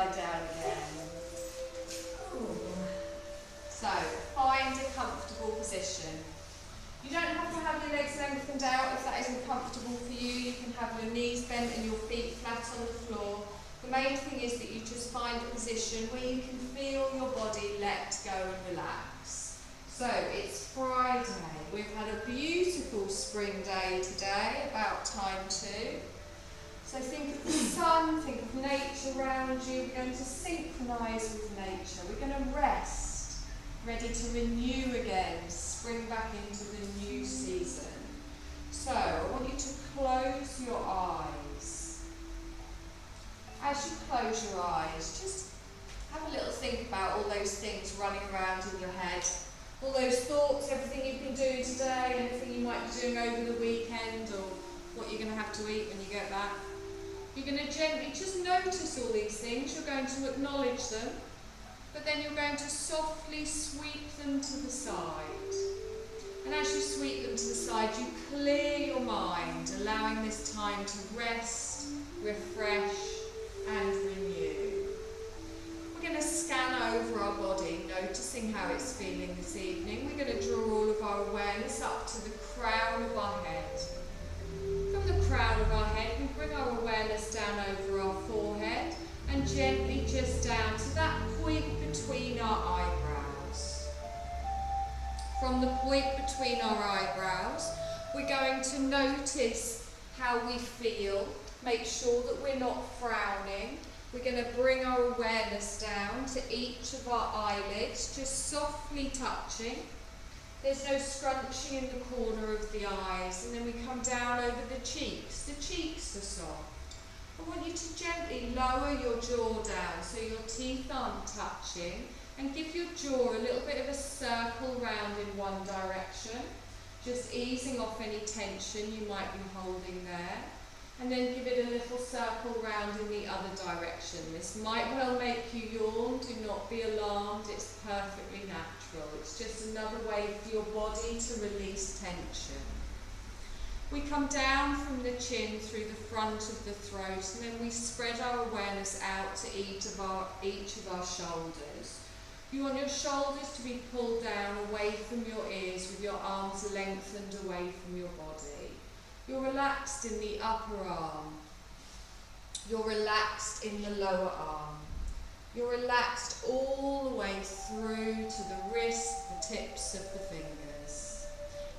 lie down again. Ooh. So, find a comfortable position. You don't have to have your legs lengthened out if that isn't comfortable for you. You can have your knees bent and your feet flat on the floor. The main thing is that you just find a position where you can feel your body let go and relax. So, it's Friday. We've had a beautiful spring day today, about time too. So think of the sun, think of nature around you. We're going to synchronise with nature. We're going to rest, ready to renew again, spring back into the new season. So I want you to close your eyes. As you close your eyes, just have a little think about all those things running around in your head. All those thoughts, everything you've been doing today, anything you might be doing over the weekend, or what you're going to have to eat when you get back. You're going to gently just notice all these things. You're going to acknowledge them, but then you're going to softly sweep them to the side. And as you sweep them to the side, you clear your mind, allowing this time to rest, refresh, and renew. We're going to scan over our body, noticing how it's feeling this evening. We're going to draw all of our awareness up to the crown of our head. From the crown of our head, we bring our awareness down over our forehead and gently just down to that point between our eyebrows. From the point between our eyebrows, we're going to notice how we feel. Make sure that we're not frowning. We're going to bring our awareness down to each of our eyelids, just softly touching. There's no scrunching in the corner of the eyes, and then we come down over the cheeks. The cheeks are soft. I want you to gently lower your jaw down so your teeth aren't touching, and give your jaw a little bit of a circle round in one direction, just easing off any tension you might be holding there. And then give it a little circle round in the other direction. This might well make you yawn. Do not be alarmed. It's perfectly natural. It's just another way for your body to release tension. We come down from the chin through the front of the throat, and then we spread our awareness out to each of our shoulders. You want your shoulders to be pulled down away from your ears with your arms lengthened away from your body. You're relaxed in the upper arm. You're relaxed in the lower arm. You're relaxed all the way through to the wrist, the tips of the fingers.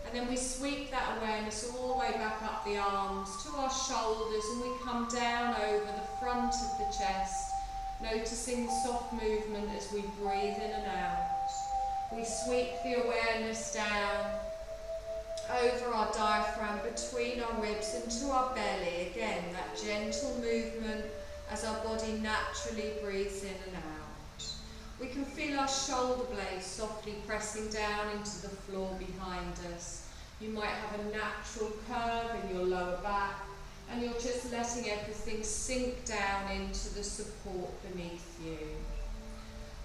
And then we sweep that awareness all the way back up the arms to our shoulders, and we come down over the front of the chest, noticing the soft movement as we breathe in and out. We sweep the awareness down over our diaphragm, between our ribs and to our belly. Again, that gentle movement as our body naturally breathes in and out. We can feel our shoulder blades softly pressing down into the floor behind us. You might have a natural curve in your lower back, and you're just letting everything sink down into the support beneath you.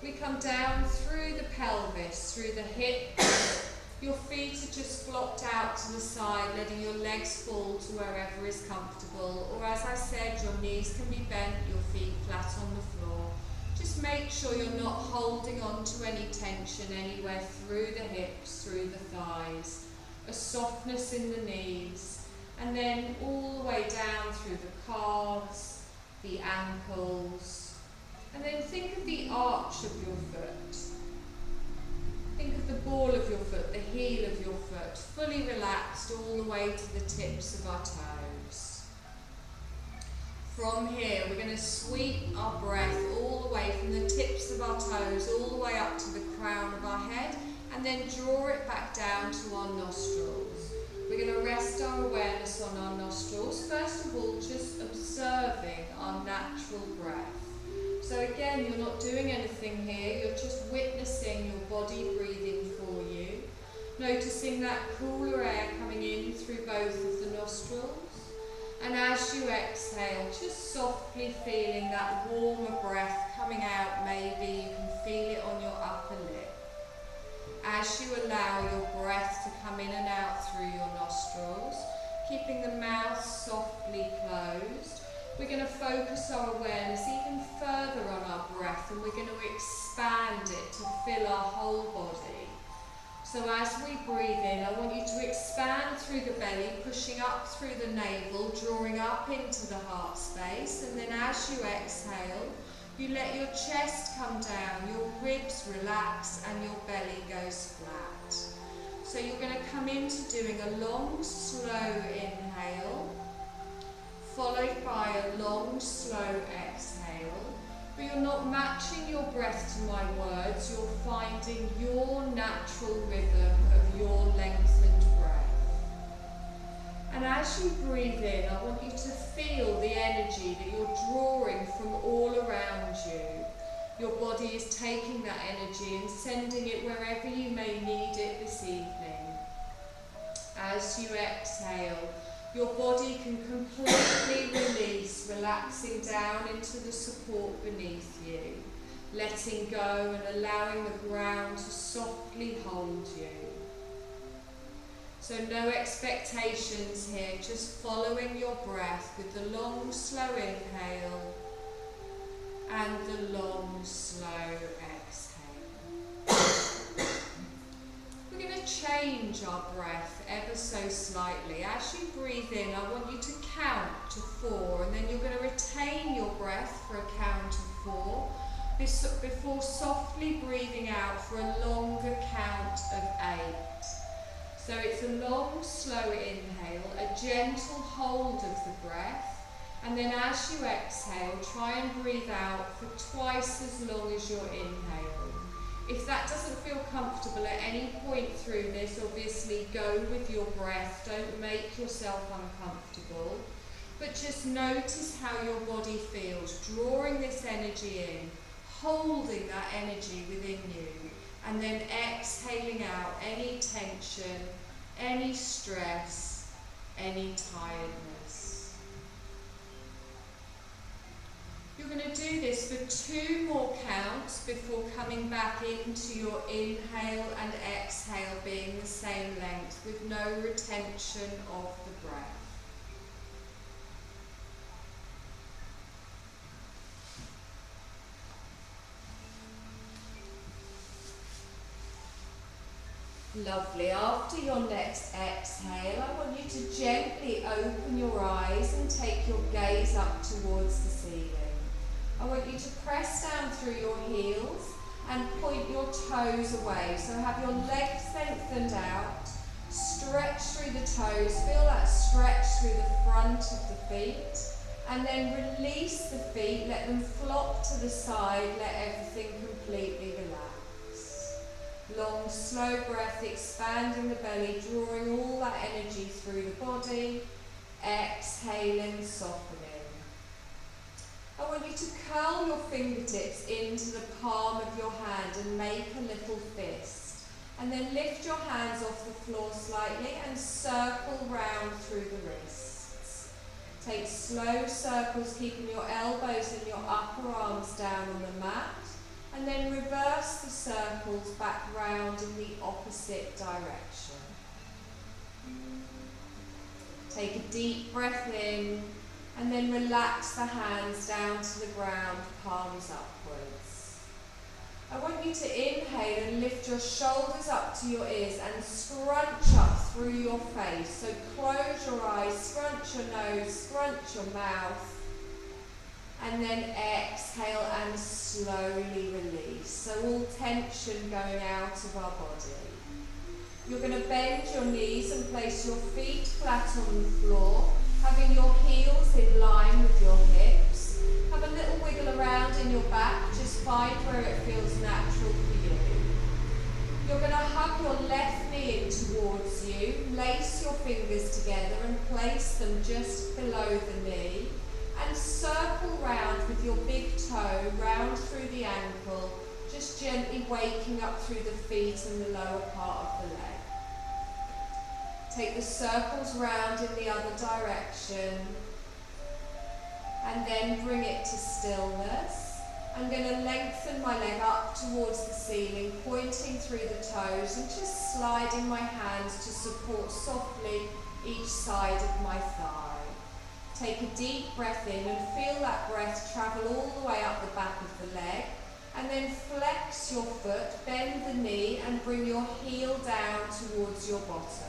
We come down through the pelvis, through the hips. Your feet are just flopped out to the side, letting your legs fall to wherever is comfortable. Or as I said, your knees can be bent, your feet flat on the floor. Just make sure you're not holding on to any tension anywhere through the hips, through the thighs. A softness in the knees. And then all the way down through the calves, the ankles. And then think of the arch of your foot. Think of the ball of your foot, the heel of your foot, fully relaxed all the way to the tips of our toes. From here, we're going to sweep our breath all the way from the tips of our toes, all the way up to the crown of our head, and then draw it back down to our nostrils. We're going to rest our awareness on our nostrils, first of all just observing our natural breath. So again, you're not doing anything here, you're just witnessing your body breathing for you, noticing that cooler air coming in through both of the nostrils, and as you exhale, just softly feeling that warmer breath coming out. Maybe you can feel it on your upper lip. As you allow your breath to come in and out through your nostrils, keeping the mouth softly closed, we're going to focus our awareness even further on our So as we breathe in, I want you to expand through the belly, pushing up through the navel, drawing up into the heart space. And then as you exhale, you let your chest come down, your ribs relax, and your belly goes flat. So you're going to come into doing a long, slow inhale, followed by a long, slow exhale. But you're not matching your breath to my words, you're finding your natural rhythm of your lengthened breath. And as you breathe in, I want you to feel the energy that you're drawing from all around you. Your body is taking that energy and sending it wherever you may need it this evening. As you exhale, your body can completely release, relaxing down into the support beneath you, letting go and allowing the ground to softly hold you. So no expectations here, just following your breath with the long, slow inhale and the long, slow exhale. We're going to change our breath ever so slightly. As you breathe in, I want you to count to 4, and then you're going to retain your breath for a count of 4 before softly breathing out for a longer count of 8. So it's a long, slow inhale, a gentle hold of the breath, and then as you exhale, try and breathe out for twice as long as your inhale. If that doesn't feel comfortable at any point through this, obviously go with your breath. Don't make yourself uncomfortable. But just notice how your body feels, drawing this energy in, holding that energy within you, and then exhaling out any tension, any stress, any tiredness. You're going to do this for 2 more counts before coming back into your inhale and exhale being the same length with no retention of the breath. Lovely. After your next exhale, I want you to gently open your eyes and take your gaze up towards the ceiling. I want you to press down through your heels and point your toes away. So have your legs lengthened out, stretch through the toes, feel that stretch through the front of the feet, and then release the feet, let them flop to the side, let everything completely relax. Long, slow breath, expanding the belly, drawing all that energy through the body, exhaling, softening. I want you to curl your fingertips into the palm of your hand and make a little fist. And then lift your hands off the floor slightly and circle round through the wrists. Take slow circles, keeping your elbows and your upper arms down on the mat. And then reverse the circles back round in the opposite direction. Take a deep breath in. And then relax the hands down to the ground, palms upwards. I want you to inhale and lift your shoulders up to your ears and scrunch up through your face. So close your eyes, scrunch your nose, scrunch your mouth. And then exhale and slowly release. So all tension going out of our body. You're going to bend your knees and place your feet flat on the floor, having your heels in line with your hips. Have a little wiggle around in your back, just find where it feels natural for you. You're going to hug your left knee in towards you, lace your fingers together and place them just below the knee, and circle round with your big toe round through the ankle, just gently waking up through the feet and the lower part of the leg. Take the circles round in the other direction and then bring it to stillness. I'm going to lengthen my leg up towards the ceiling, pointing through the toes and just sliding my hands to support softly each side of my thigh. Take a deep breath in and feel that breath travel all the way up the back of the leg, and then flex your foot bend the knee and bring your heel down towards your bottom.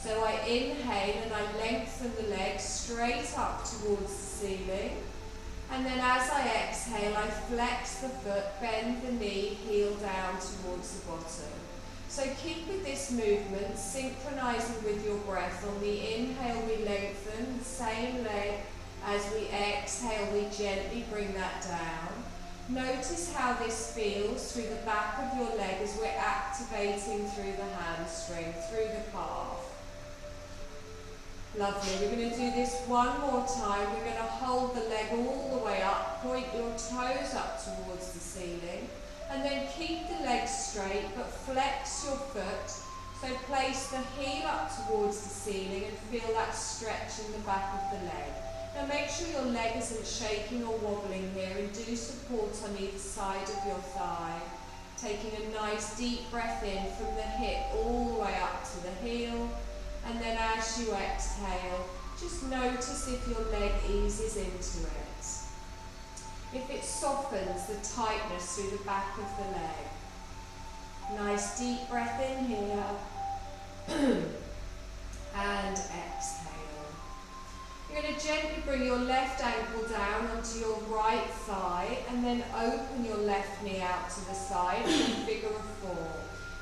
So I inhale and I lengthen the leg straight up towards the ceiling. And then as I exhale, I flex the foot, bend the knee, heel down towards the bottom. So keep with this movement, synchronizing with your breath. On the inhale, we lengthen the same leg. As we exhale, we gently bring that down. Notice how this feels through the back of your leg as we're activating through the hamstring, through the calf. Lovely. We're going to do this one more time. We're going to hold the leg all the way up, point your toes up towards the ceiling, and then keep the leg straight but flex your foot. So place the heel up towards the ceiling and feel that stretch in the back of the leg. Now make sure your leg isn't shaking or wobbling here, and do support on either side of your thigh. Taking a nice deep breath in from the hip all the way up to the heel. And then as you exhale, just notice if your leg eases into it. If it softens the tightness through the back of the leg. Nice deep breath in here. And exhale. You're going to gently bring your left ankle down onto your right thigh and then open your left knee out to the side in a figure of 4.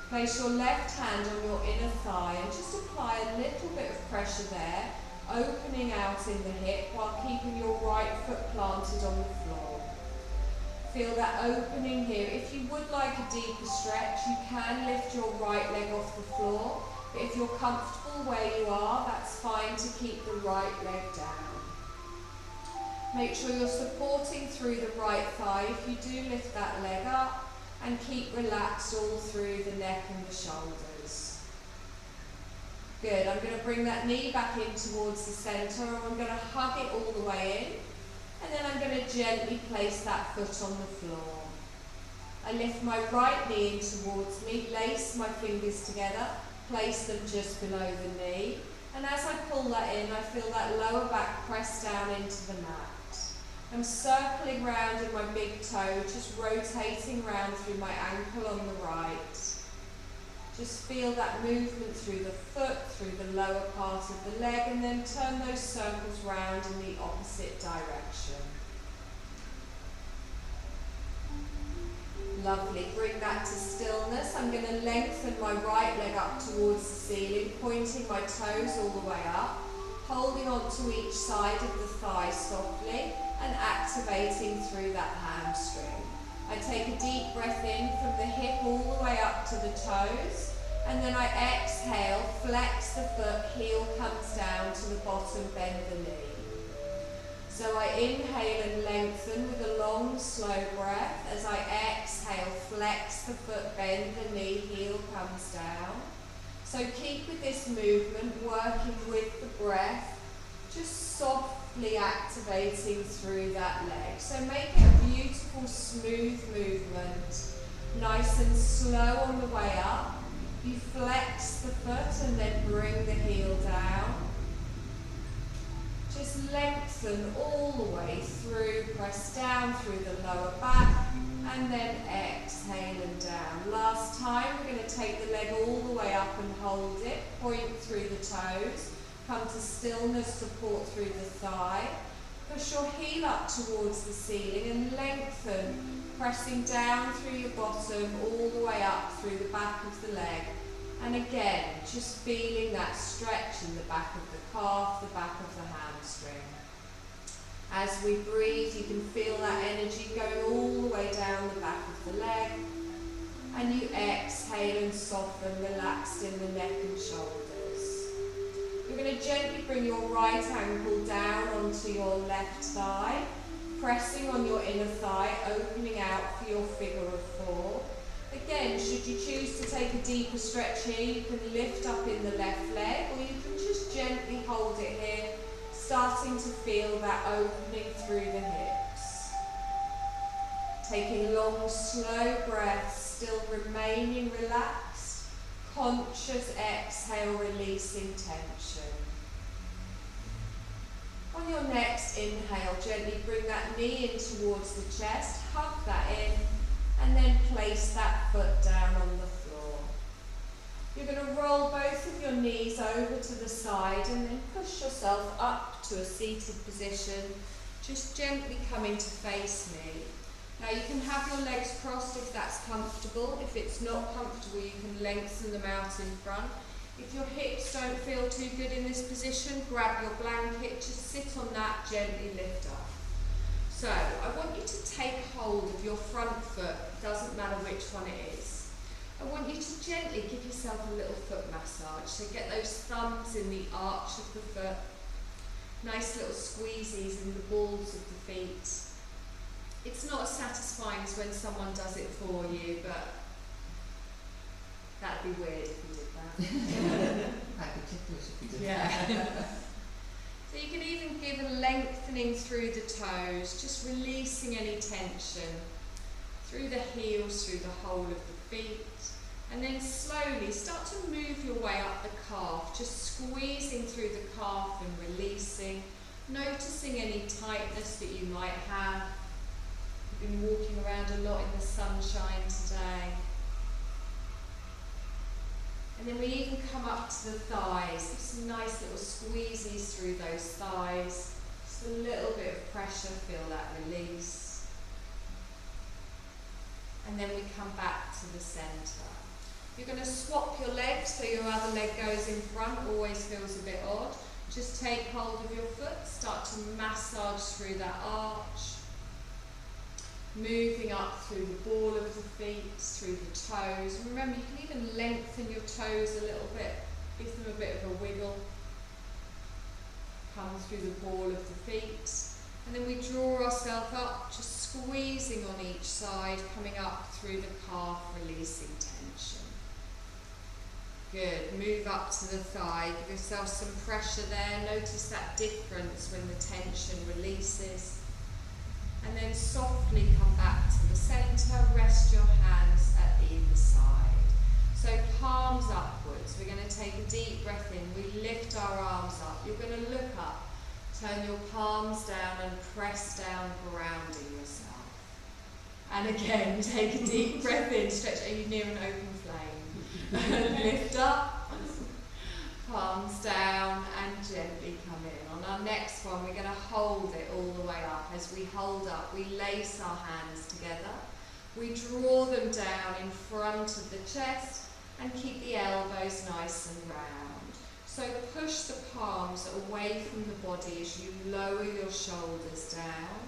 Place your left hand on your inner thigh and just apply a little bit of pressure there, opening out in the hip while keeping your right foot planted on the floor. Feel that opening here. If you would like a deeper stretch, you can lift your right leg off the floor, but if you're comfortable where you are, that's fine to keep the right leg down. Make sure you're supporting through the right thigh if you do lift that leg up. And keep relaxed all through the neck and the shoulders. Good, I'm going to bring that knee back in towards the centre, and I'm going to hug it all the way in. And then I'm going to gently place that foot on the floor. I lift my right knee in towards me, lace my fingers together, place them just below the knee. And as I pull that in, I feel that lower back press down into the mat. I'm circling round in my big toe, just rotating round through my ankle on the right. Just feel that movement through the foot, through the lower part of the leg, and then turn those circles round in the opposite direction. Lovely. Bring that to stillness. I'm going to lengthen my right leg up towards the ceiling, pointing my toes all the way up, holding on to each side of the thigh softly, and activating through that hamstring. I take a deep breath in from the hip all the way up to the toes, and then I exhale, flex the foot, heel comes down to the bottom, bend the knee. So I inhale and lengthen with a long, slow breath. As I exhale, flex the foot, bend the knee, heel comes down. So keep with this movement, working with the breath, just softly activating through that leg. So make it a beautiful, smooth movement. Nice and slow on the way up. You flex the foot and then bring the heel down. Just lengthen all the way through, press down through the lower back, and then exhale and down. Last time, we're going to take the leg all the way up and hold it, point through the toes, come to stillness, support through the thigh. Push your heel up towards the ceiling and lengthen, pressing down through your bottom, all the way up through the back of the leg. And again, just feeling that stretch in the back of the calf, the back of the hamstring. As we breathe, you can feel that energy going all the way down the back of the leg. And you exhale and soften, relaxed in the neck and shoulders. You're going to gently bring your right ankle down onto your left thigh, pressing on your inner thigh, opening out for your figure of 4. Again, should you choose to take a deeper stretch here, you can lift up in the left leg, or you can just gently hold it here, starting to feel that opening through the hips. Taking long, slow breaths, still remaining relaxed, conscious exhale, releasing tension. On your next inhale, gently bring that knee in towards the chest, hug that in, and then place that foot down on the floor. You're going to roll both of your knees over to the side and then push yourself up to a seated position. Just gently coming to face me. Now you can have your legs crossed if that's comfortable. If it's not comfortable, you can lengthen them out in front. If your hips don't feel too good in this position, grab your blanket, just sit on that, gently lift up. So I want you to take hold of your front foot, doesn't matter which one it is. I want you to gently give yourself a little foot massage. So get those thumbs in the arch of the foot. Nice little squeezies in the balls of the feet. It's not as satisfying as when someone does it for you, but that'd be weird if you did that. I'd be ticklish if you did Yeah. that. So you can even give a lengthening through the toes, just releasing any tension through the heels, through the whole of the feet. And then slowly start to move your way up the calf, just squeezing through the calf and releasing, noticing any tightness that you might have. You've been walking around a lot in the sunshine today. And then we even come up to the thighs, give some nice little squeezies through those thighs. Just a little bit of pressure, feel that release. And then we come back to the centre. You're going to swap your legs, so your other leg goes in front, always feels a bit odd. Just take hold of your foot, start to massage through that arch. Moving up through the ball of the feet, through the toes. Remember, you can even lengthen your toes a little bit, give them a bit of a wiggle. Come through the ball of the feet. And then we draw ourselves up, just squeezing on each side, coming up through the calf, releasing tension. Good. Move up to the thigh, give yourself some pressure there. Notice that difference when the tension releases. And then softly come back to the centre, rest your hands at either side. So palms upwards, we're going to take a deep breath in, we lift our arms up. You're going to look up, turn your palms down and press down, grounding yourself. And again, take a deep breath in, stretch, are you near an open flame? Lift up, palms down and gently come in. On our next one, we're going to hold it all the way up. As we hold up, we lace our hands together. We draw them down in front of the chest and keep the elbows nice and round. So push the palms away from the body as you lower your shoulders down.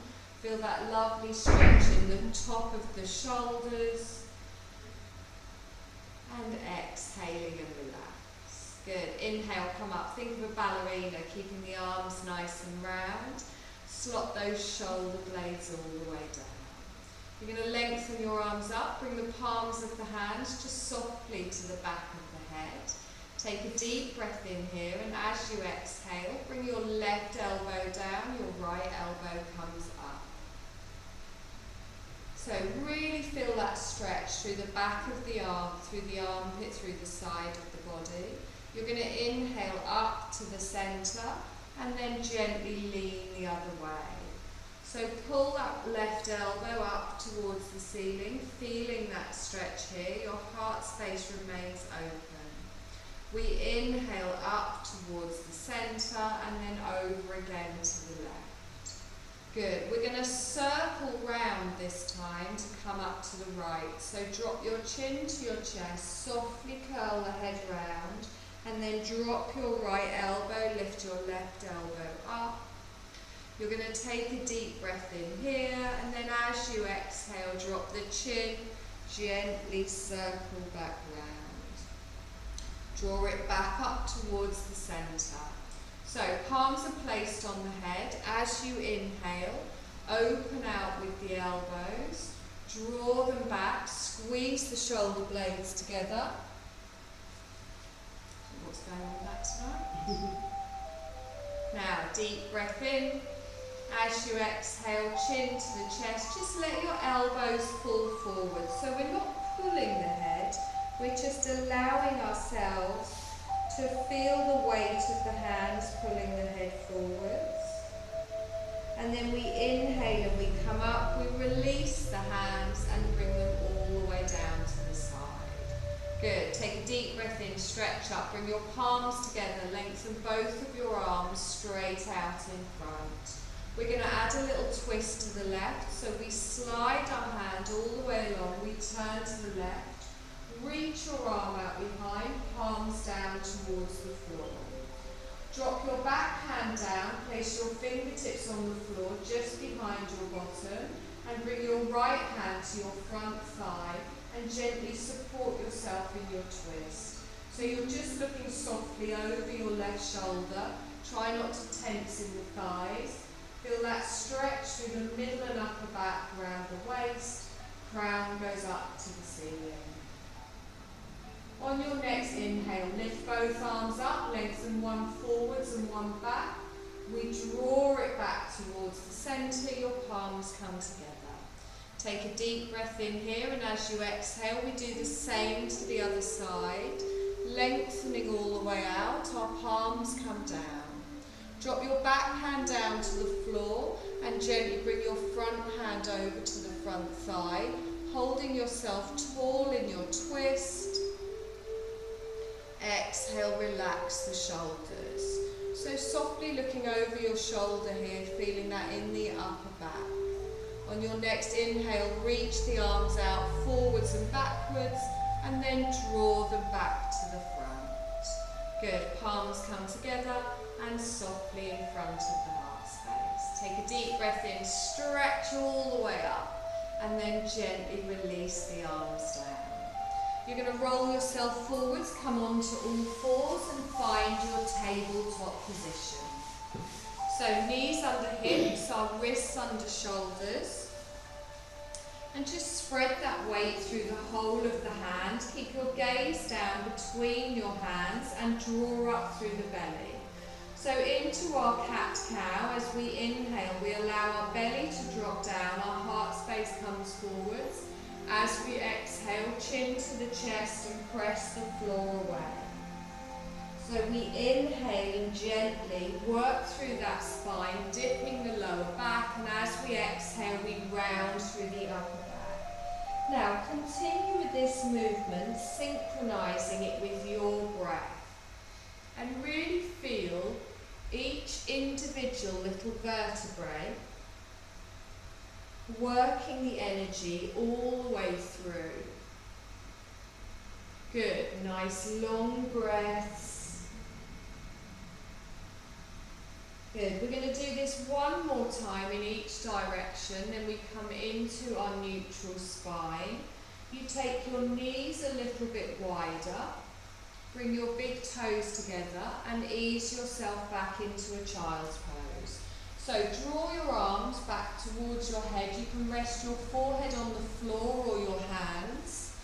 Feel that lovely stretch in the top of the shoulders. And exhaling and relax. Good. Inhale, come up. Think of a ballerina, keeping the arms nice and round. Slot those shoulder blades all the way down. You're going to lengthen your arms up. Bring the palms of the hands just softly to the back of the head. Take a deep breath in here, and as you exhale, bring your left elbow down, your right elbow comes up. So really feel that stretch through the back of the arm, through the armpit, through the side of the body. You're going to inhale up to the centre and then gently lean the other way. So pull that left elbow up towards the ceiling, feeling that stretch here. Your heart space remains open. We inhale up towards the centre and then over again to the left. Good. We're going to circle round this time to come up to the right. So drop your chin to your chest, softly curl the head round, and then drop your right elbow, lift your left elbow up. You're going to take a deep breath in here, and then as you exhale, drop the chin, gently circle back round. Draw it back up towards the centre. So palms are placed on the head. As you inhale, open out with the elbows, draw them back, squeeze the shoulder blades together. What's going on with that tonight? Now, deep breath in. As you exhale, chin to the chest, just let your elbows fall forward. So we're not pulling the head, we're just allowing ourselves to feel the weight of the hands pulling the head forwards. And then we inhale and we come up, we release the hands and bring them in, stretch up, bring your palms together, lengthen both of your arms straight out in front. We're going to add a little twist to the left, so we slide our hand all the way along, we turn to the left, reach your arm out behind, palms down towards the floor. Drop your back hand down, place your fingertips on the floor just behind your bottom, and bring your right hand to your front thigh and gently support yourself in your twist. So you're just looking softly over your left shoulder, try not to tense in the thighs. Feel that stretch through the middle and upper back around the waist, crown goes up to the ceiling. On your next inhale, lift both arms up, lengthen one forwards and one back. We draw it back towards the centre, your palms come together. Take a deep breath in here, and as you exhale, we do the same to the other side. Lengthening all the way out, our palms come down. Drop your back hand down to the floor and gently bring your front hand over to the front thigh, holding yourself tall in your twist. Exhale, relax the shoulders. So softly looking over your shoulder here, feeling that in the upper back. On your next inhale, reach the arms out forwards and backwards, and then draw them back to the front. Good, palms come together and softly in front of the heart space. Take a deep breath in, stretch all the way up, and then gently release the arms down. You're going to roll yourself forwards, come onto all fours and find your tabletop position. So knees under hips, our wrists under shoulders. And just spread that weight through the whole of the hand. Keep your gaze down between your hands and draw up through the belly. So into our cat-cow, as we inhale, we allow our belly to drop down, our heart space comes forwards. As we exhale, chin to the chest and press the floor away. So we inhale and gently work through that spine, dipping the lower back, and as we exhale, we round through the upper back. Now continue with this movement, synchronizing it with your breath. And really feel each individual little vertebrae working the energy all the way through. Good, nice long breaths. Good, we're going to do this one more time in each direction, then we come into our neutral spine. You take your knees a little bit wider, bring your big toes together and ease yourself back into a child's pose. So draw your arms back towards your head. You can rest your forehead on the floor or your hands.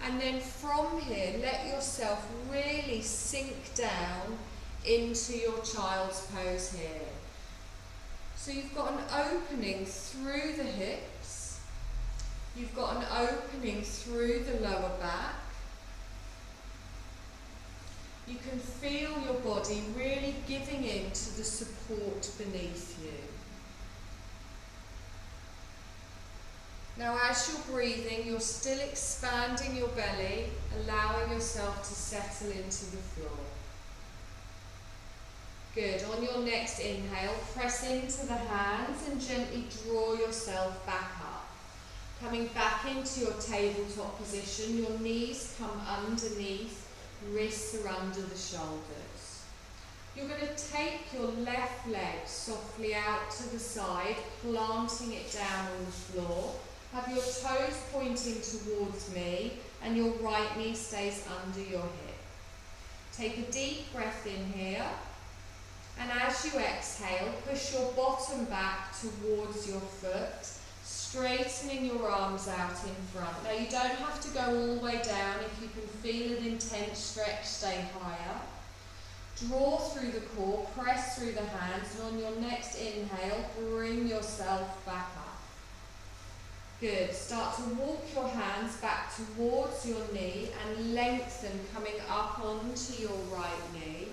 And then from here, let yourself really sink down into your child's pose here. So you've got an opening through the hips. You've got an opening through the lower back. You can feel your body really giving in to the support beneath you. Now as you're breathing, you're still expanding your belly, allowing yourself to settle into the floor. Good. On your next inhale, press into the hands and gently draw yourself back up. Coming back into your tabletop position, your knees come underneath. Wrists are under the shoulders. You're going to take your left leg softly out to the side, planting it down on the floor. Have your toes pointing towards me and your right knee stays under your hip. Take a deep breath in here, and as you exhale, push your bottom back towards your foot, straightening your arms out in front. Now you don't have to go all the way down. If you can feel an intense stretch, stay higher. Draw through the core, press through the hands, and on your next inhale, bring yourself back up. Good. Start to walk your hands back towards your knee and lengthen coming up onto your right knee.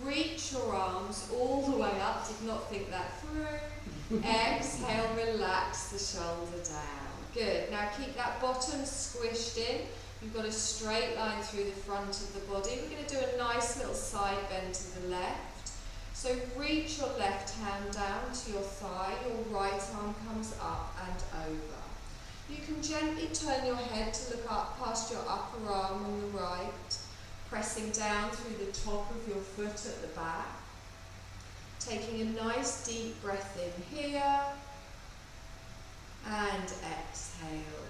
Reach your arms all the way up. Did not think that through. Exhale, relax the shoulder down. Good. Now keep that bottom squished in. You've got a straight line through the front of the body. We're going to do a nice little side bend to the left. So reach your left hand down to your thigh, your right arm comes up and over. You can gently turn your head to look up past your upper arm on the right, pressing down through the top of your foot at the back. Taking a nice deep breath in here and exhale.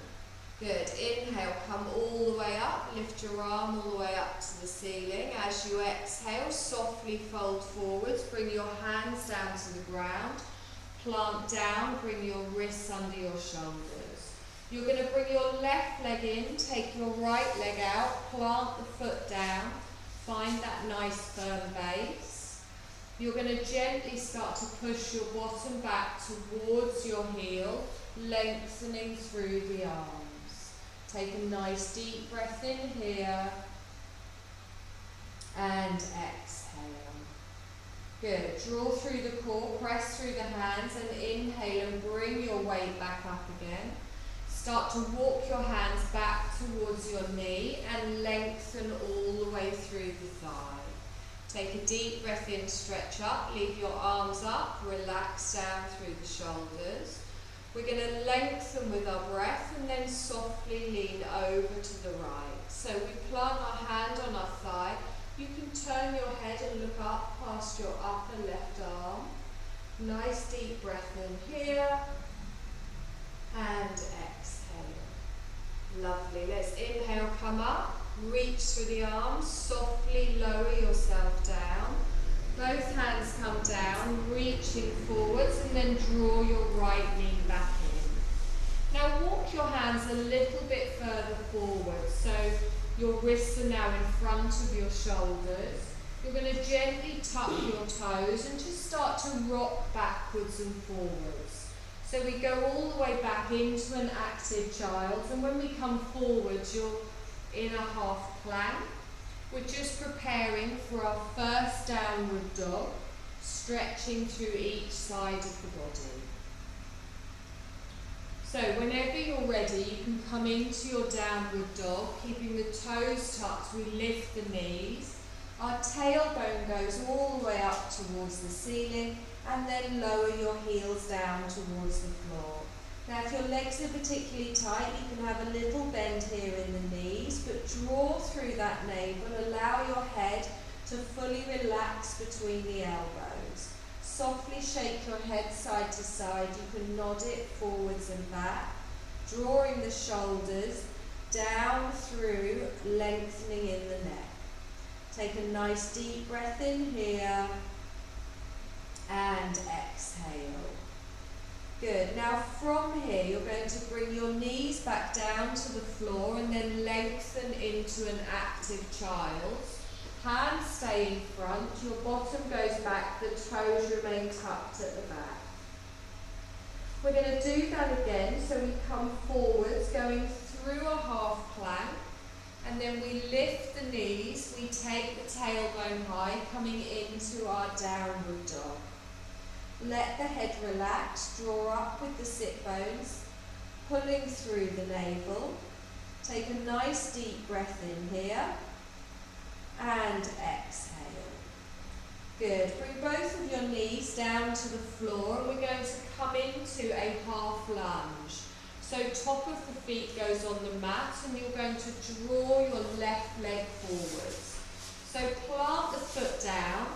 Good. Inhale, come all the way up, lift your arm all the way up to the ceiling. As you exhale, softly fold forwards, bring your hands down to the ground, plant down, bring your wrists under your shoulders. You're going to bring your left leg in, take your right leg out, plant the foot down, find that nice firm base. You're going to gently start to push your bottom back towards your heel, lengthening through the arms. Take a nice deep breath in here and exhale. Good. Draw through the core, press through the hands and inhale and bring your weight back up again. Start to walk your hands back towards your knee and lengthen all the way through the thigh. Take a deep breath in, stretch up, leave your arms up, relax down through the shoulders. We're going to lengthen with our breath and then softly lean over to the right. So we plant our hand on our thigh. You can turn your head and look up past your upper left arm. Nice deep breath in here and exhale. Lovely. Let's inhale, come up, reach through the arms, softly lower yourself down. Both hands come down, reaching forwards, and then draw your right knee back in. Now walk your hands a little bit further forward, so your wrists are now in front of your shoulders. You're going to gently tuck your toes and just start to rock backwards and forwards. So we go all the way back into an active child, and when we come forwards, you're in a half plank. We're just preparing for our first downward dog, stretching through each side of the body. So whenever you're ready, you can come into your downward dog, keeping the toes tucked. We lift the knees. Our tailbone goes all the way up towards the ceiling, and then lower your heels down towards the floor. Now if your legs are particularly tight, you can have a little bend here in the knees, but draw through that navel, allow your head to fully relax between the elbows. Softly shake your head side to side, you can nod it forwards and back, drawing the shoulders down through, lengthening in the neck. Take a nice deep breath in here and exhale. Good. Now from here, you're going to bring your knees back down to the floor and then lengthen into an active child. Hands stay in front, your bottom goes back, the toes remain tucked at the back. We're going to do that again, so we come forwards, going through a half plank, and then we lift the knees, we take the tailbone high, coming into our downward dog. Let the head relax, draw up with the sit bones, pulling through the navel. Take a nice deep breath in here and exhale. Good. Bring both of your knees down to the floor and we're going to come into a half lunge. So top of the feet goes on the mat and you're going to draw your left leg forwards. So plant the foot down.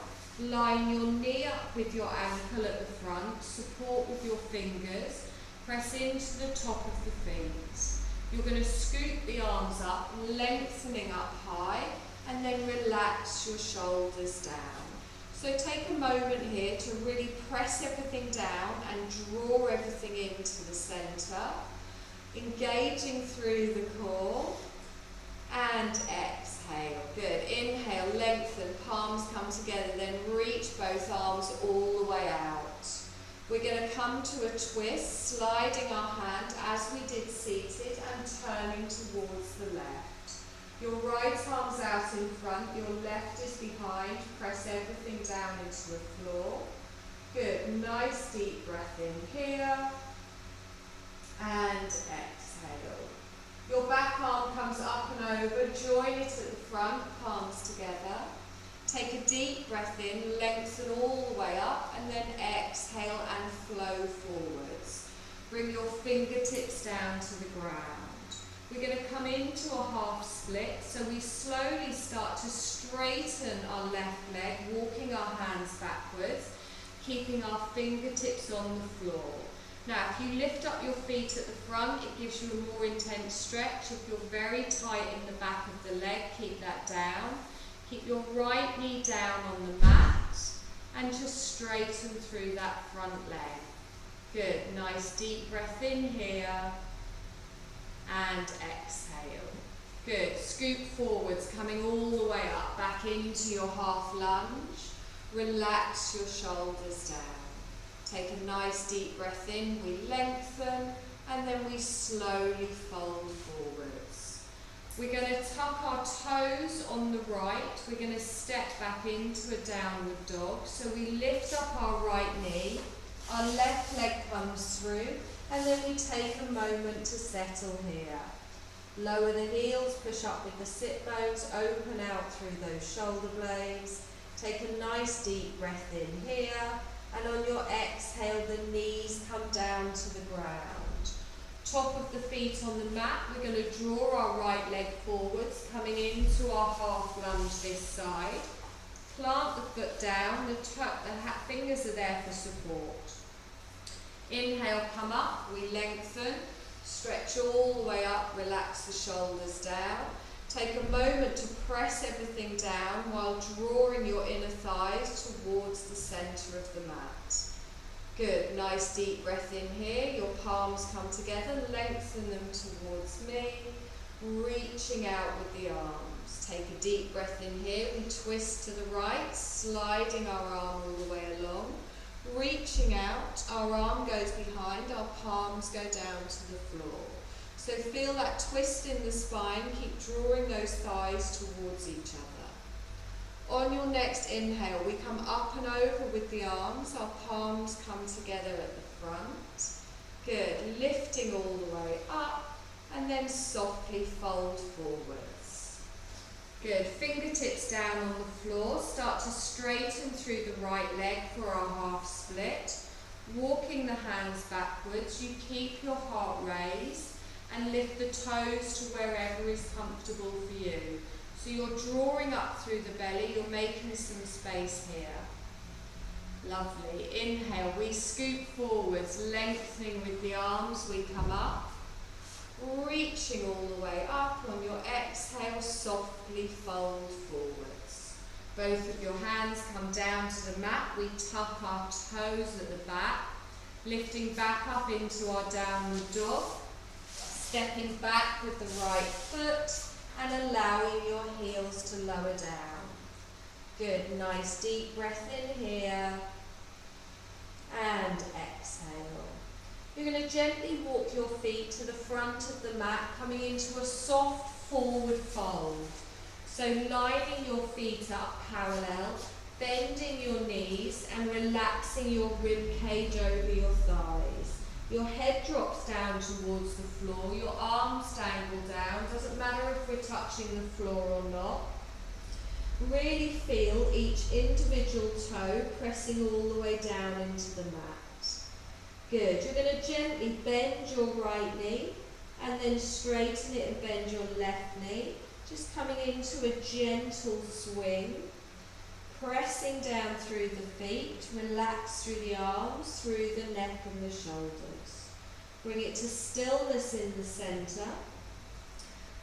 Line your knee up with your ankle at the front, support with your fingers, press into the top of the feet. You're going to scoop the arms up, lengthening up high, and then relax your shoulders down. So take a moment here to really press everything down and draw everything into the centre, engaging through the core, and exhale. Good. Inhale, lengthen, palms come together, then reach both arms all the way out. We're going to come to a twist, sliding our hand as we did seated and turning towards the left. Your right arm's out in front, your left is behind. Press everything down into the floor. Good. Nice deep breath in here and exhale. Your back arm comes up and over, join it at the front, palms together. Take a deep breath in, lengthen all the way up, and then exhale and flow forwards. Bring your fingertips down to the ground. We're going to come into a half split, so we slowly start to straighten our left leg, walking our hands backwards, keeping our fingertips on the floor. Now, if you lift up your feet at the front, it gives you a more intense stretch. If you're very tight in the back of the leg, keep that down. Keep your right knee down on the mat and just straighten through that front leg. Good, nice deep breath in here and exhale. Good, scoop forwards, coming all the way up, back into your half lunge. Relax your shoulders down. Take a nice deep breath in, we lengthen, and then we slowly fold forwards. We're going to tuck our toes on the right. We're going to step back into a downward dog. So we lift up our right knee, our left leg comes through, and then we take a moment to settle here. Lower the heels, push up with the sit bones, open out through those shoulder blades. Take a nice deep breath in here, and on your exhale, the knees come down to the ground. Top of the feet on the mat, we're going to draw our right leg forwards, coming into our half lunge this side. Plant the foot down, the fingers are there for support. Inhale, come up, we lengthen, stretch all the way up, relax the shoulders down. Take a moment to press everything down while drawing your inner thighs towards the centre of the mat. Good, nice deep breath in here, your palms come together, lengthen them towards me, reaching out with the arms. Take a deep breath in here, we twist to the right, sliding our arm all the way along. Reaching out, our arm goes behind, our palms go down to the floor. So feel that twist in the spine, keep drawing those thighs towards each other. On your next inhale, we come up and over with the arms, our palms come together at the front. Good, lifting all the way up, and then softly fold forwards. Good, fingertips down on the floor, start to straighten through the right leg for our half split. Walking the hands backwards, you keep your heart raised and lift the toes to wherever is comfortable for you. So you're drawing up through the belly, you're making some space here. Lovely. Inhale, we scoop forwards, lengthening with the arms, we come up. Reaching all the way up. On your exhale, softly fold forwards. Both of your hands come down to the mat. We tuck our toes at the back, lifting back up into our downward dog, stepping back with the right foot and allowing your heels to lower down. Good, nice deep breath in here and exhale. You're going to gently walk your feet to the front of the mat, coming into a soft forward fold. So lining your feet up parallel, bending your knees and relaxing your rib cage over your thighs. Your head drops down towards the floor, your arms dangle down, doesn't matter if we're touching the floor or not. Really feel each individual toe pressing all the way down into the mat. Good, you're going to gently bend your right knee and then straighten it and bend your left knee. Just coming into a gentle swing, pressing down through the feet, relax through the arms, through the neck and the shoulders. Bring it to stillness in the centre.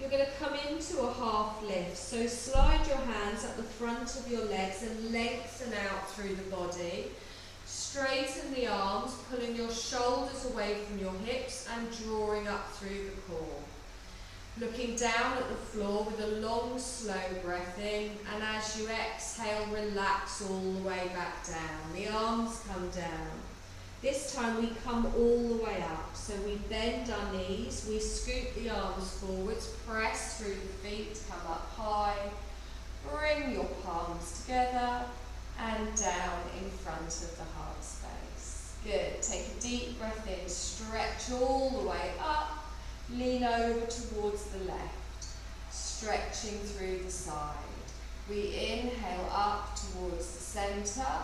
You're going to come into a half lift, so slide your hands at the front of your legs and lengthen out through the body. Straighten the arms, pulling your shoulders away from your hips and drawing up through the core. Looking down at the floor with a long, slow breath in, and as you exhale, relax all the way back down. The arms come down. This time we come all the way up. So we bend our knees, we scoop the arms forwards, press through the feet, come up high. Bring your palms together and down in front of the heart space. Good. Take a deep breath in, stretch all the way up. Lean over towards the left. stretching through the side. We inhale up towards the centre,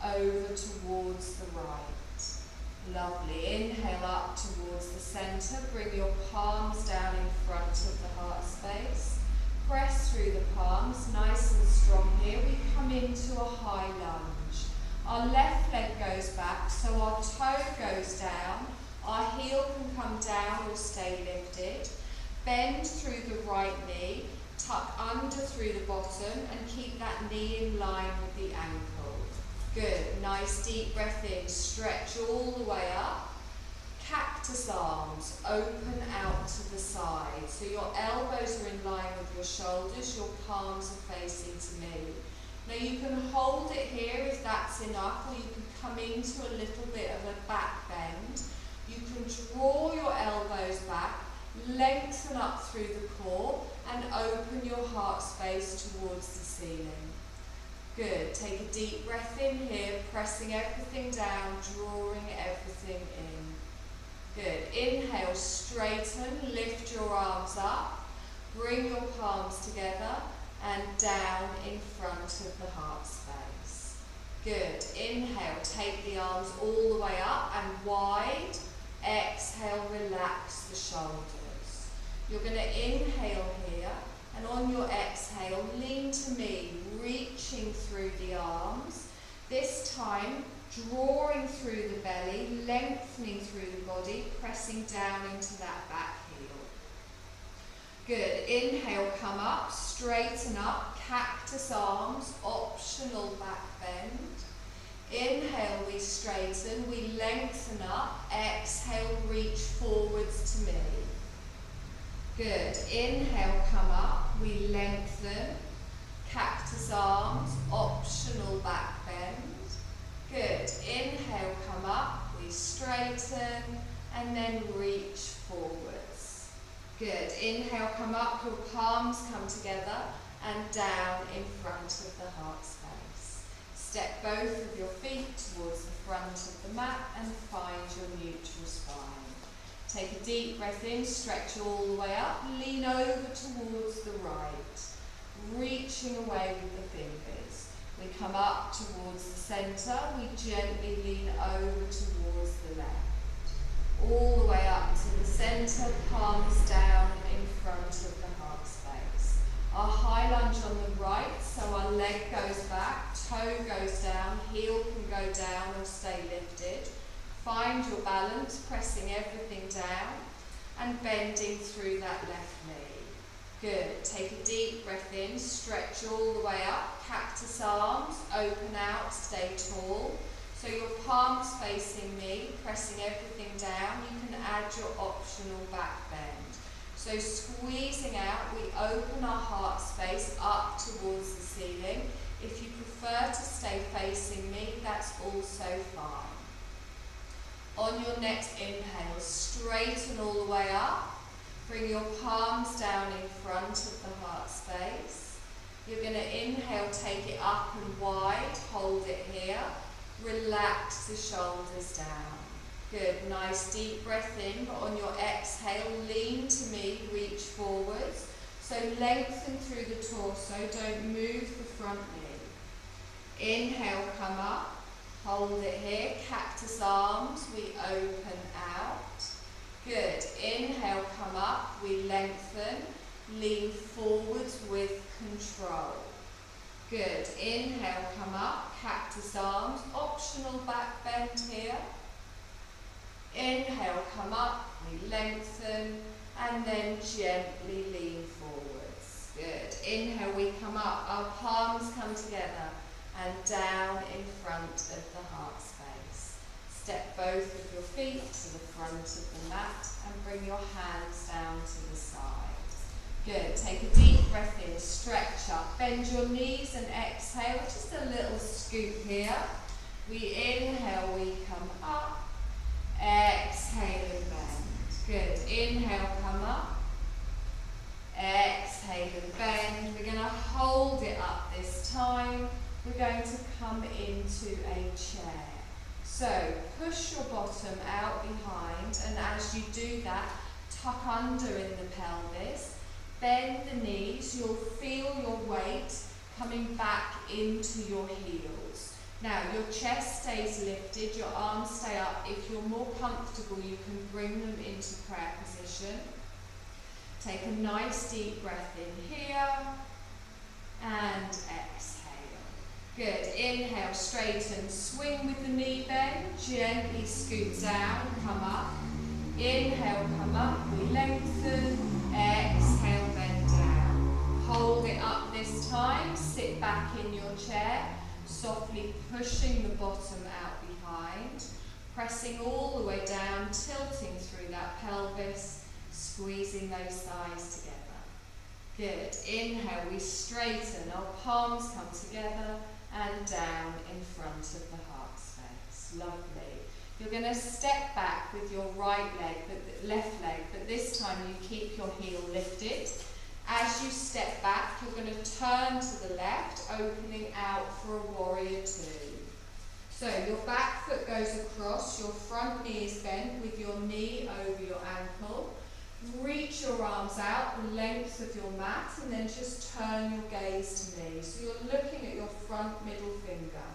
over towards the right. Lovely. Inhale up towards the centre. Bring your palms down in front of the heart space. Press through the palms, nice and strong here. We come into a high lunge. Our left leg goes back, so our toe goes down. Our heel can come down or stay lifted. Bend through the right knee. Tuck under through the bottom and keep that knee in line with the ankle. Good. Nice deep breath in. Stretch all the way up. Cactus arms. Open out to the side. So your elbows are in line with your shoulders. Your palms are facing to me. Now you can hold it here if that's enough, or you can come into a little bit of a back bend. You can draw your elbows back. Lengthen up through the core and open your heart space towards the ceiling. Good. Take a deep breath in here, pressing everything down, drawing everything in. Good. Inhale, straighten, lift your arms up, bring your palms together and down in front of the heart space. Good. Inhale, take the arms all the way up and wide. Exhale, relax the shoulders. You're going to inhale here, and on your exhale, lean to me, reaching through the arms. This time, drawing through the belly, lengthening through the body, pressing down into that back heel. Good. Inhale, come up, straighten up, cactus arms, optional back bend. Inhale, we straighten, we lengthen up. Exhale, reach forwards to me. Good. Inhale, come up, we lengthen. Cactus arms, optional back bend. Good. Inhale, come up, we straighten, and then reach forwards. Good. Inhale, come up, your palms come together, and down in front of the heart space. Step both of your feet towards the front of the mat and find your neutral spine. Take a deep breath in, stretch all the way up, lean over towards the right, reaching away with the fingers. We come up towards the centre, we gently lean over towards the left. All the way up to the centre, palms down in front of the heart space. Our high lunge on the right, so our leg goes back, toe goes down, heel can go down or stay lifted. Find your balance, pressing everything down and bending through that left knee. Good. Take a deep breath in, stretch all the way up, cactus arms, open out, stay tall. So your palms facing me, pressing everything down. You can add your optional back bend. So squeezing out, we open our heart space up towards the ceiling. If you prefer to stay facing me, that's also fine. On your next inhale, straighten all the way up. Bring your palms down in front of the heart space. You're going to inhale, take it up and wide, hold it here. Relax the shoulders down. Good, nice deep breath in, but on your exhale, lean to me, reach forwards. So lengthen through the torso, don't move the front knee. Inhale, come up. Hold it here, cactus arms, we open out. Good. Inhale, come up, we lengthen, lean forwards with control. Good. Inhale, come up, cactus arms, optional back bend here. Inhale, come up, we lengthen, and then gently lean forwards. Good. Inhale, we come up, our palms come together, and down in front of the heart space. Step both of your feet to the front of the mat and bring your hands down to the side. Good. Take a deep breath in, stretch up, bend your knees and exhale. Just a little scoop here. We inhale, we come up. Exhale and bend. Good. Inhale, come up. Exhale and bend. We're going to hold it up this time. We're going to come into a chair. So push your bottom out behind, and as you do that, tuck under in the pelvis. Bend the knees, you'll feel your weight coming back into your heels. Now your chest stays lifted, your arms stay up. If you're more comfortable, you can bring them into prayer position. Take a nice deep breath in here and exhale. Good. Inhale, straighten, swing with the knee bend, gently scoot down, come up. Inhale, come up, we lengthen, exhale, bend down. Hold it up this time, sit back in your chair, softly pushing the bottom out behind, pressing all the way down, tilting through that pelvis, squeezing those thighs together. Good. Inhale, we straighten, our palms come together and down in front of the heart space. Lovely. You're going to step back with your right leg, left leg, but this time you keep your heel lifted. As you step back, you're going to turn to the left, opening out for a warrior two. So your back foot goes across, your front knee is bent with your knee over your ankle. Reach your arms out the length of your mat and then just turn your gaze to me. So you're looking at your front middle finger.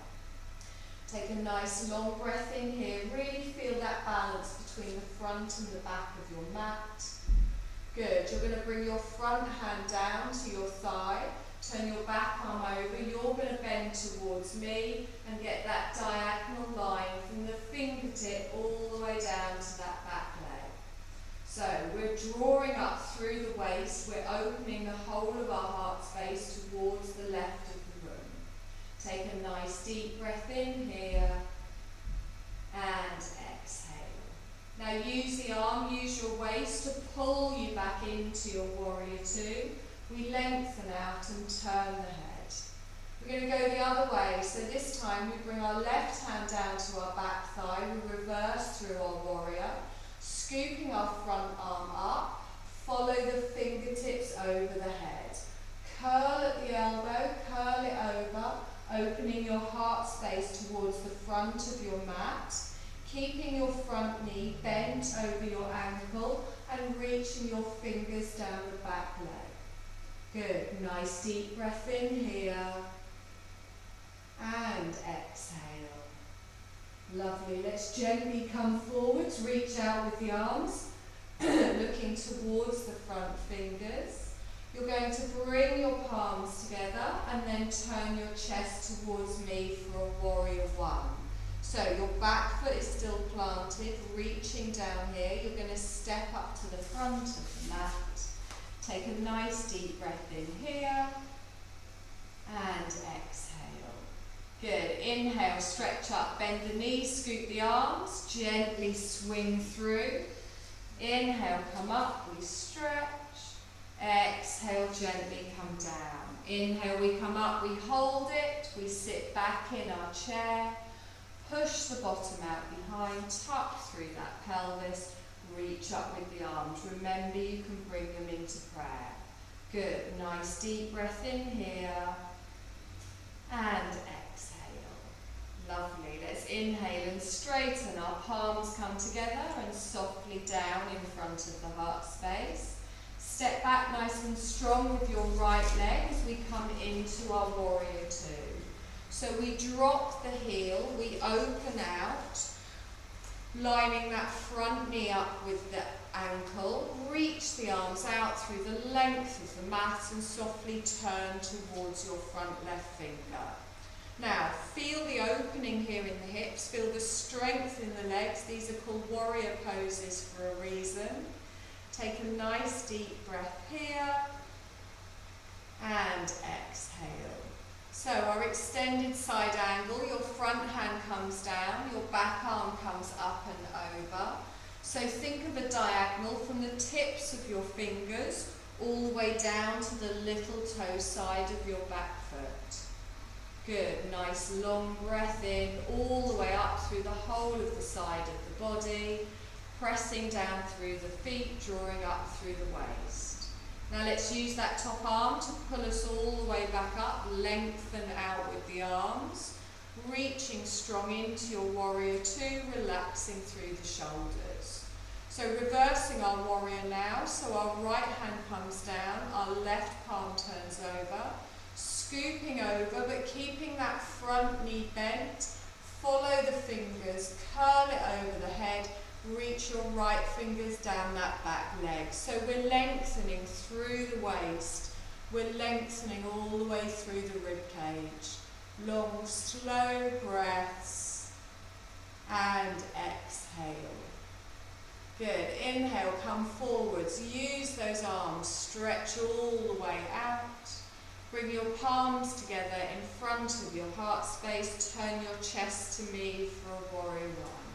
Take a nice long breath in here. Really feel that balance between the front and the back of your mat. Good. You're going to bring your front hand down to your thigh. Turn your back arm over. You're going to bend towards me and get that diagonal line from the fingertip all the way down to that back leg. So we're drawing up through the waist. We're opening the whole of our heart space towards the left of the room. Take a nice deep breath in here and exhale. Now use the arm, use your waist to pull you back into your warrior two. We lengthen out and turn the head. We're going to go the other way. So this time we bring our left hand down to our back thigh. We reverse through our warrior, scooping our front arm up. Follow the fingertips over the head. Curl at the elbow, curl it over, opening your heart space towards the front of your mat. Keeping your front knee bent over your ankle and reaching your fingers down the back leg. Good. Nice deep breath in here and exhale. Lovely. Let's gently come forwards, reach out with the arms, looking towards the front fingers. You're going to bring your palms together and then turn your chest towards me for a warrior one. So your back foot is still planted, reaching down here. You're going to step up to the front of the mat. Take a nice deep breath in here and exhale. Good. Inhale, stretch up, bend the knees, scoop the arms, gently swing through. Inhale, come up, we stretch. Exhale, gently come down. Inhale, we come up, we hold it, we sit back in our chair. Push the bottom out behind, tuck through that pelvis, reach up with the arms. Remember, you can bring them into prayer. Good. Nice deep breath in here and exhale. Lovely. Let's inhale and straighten. Our palms come together and softly down in front of the heart space. Step back nice and strong with your right leg as we come into our warrior two. So we drop the heel, we open out, lining that front knee up with the ankle, reach the arms out through the length of the mat and softly turn towards your front left finger. Now, feel the opening here in the hips, feel the strength in the legs. These are called warrior poses for a reason. Take a nice deep breath here and exhale. So our extended side angle, your front hand comes down, your back arm comes up and over. So think of a diagonal from the tips of your fingers all the way down to the little toe side of your back foot. Good, nice long breath in, all the way up through the whole of the side of the body, pressing down through the feet, drawing up through the waist. Now let's use that top arm to pull us all the way back up, lengthen out with the arms, reaching strong into your warrior two, relaxing through the shoulders. So reversing our warrior now, so our right hand comes down, our left palm turns over, scooping over but keeping that front knee bent. Follow the fingers, curl it over the head, reach your right fingers down that back leg. So we're lengthening through the waist, we're lengthening all the way through the rib cage. Long, slow breaths and exhale. Good. Inhale, come forwards. Use those arms, stretch all the way out. Bring your palms together in front of your heart space. Turn your chest to me for a warrior one.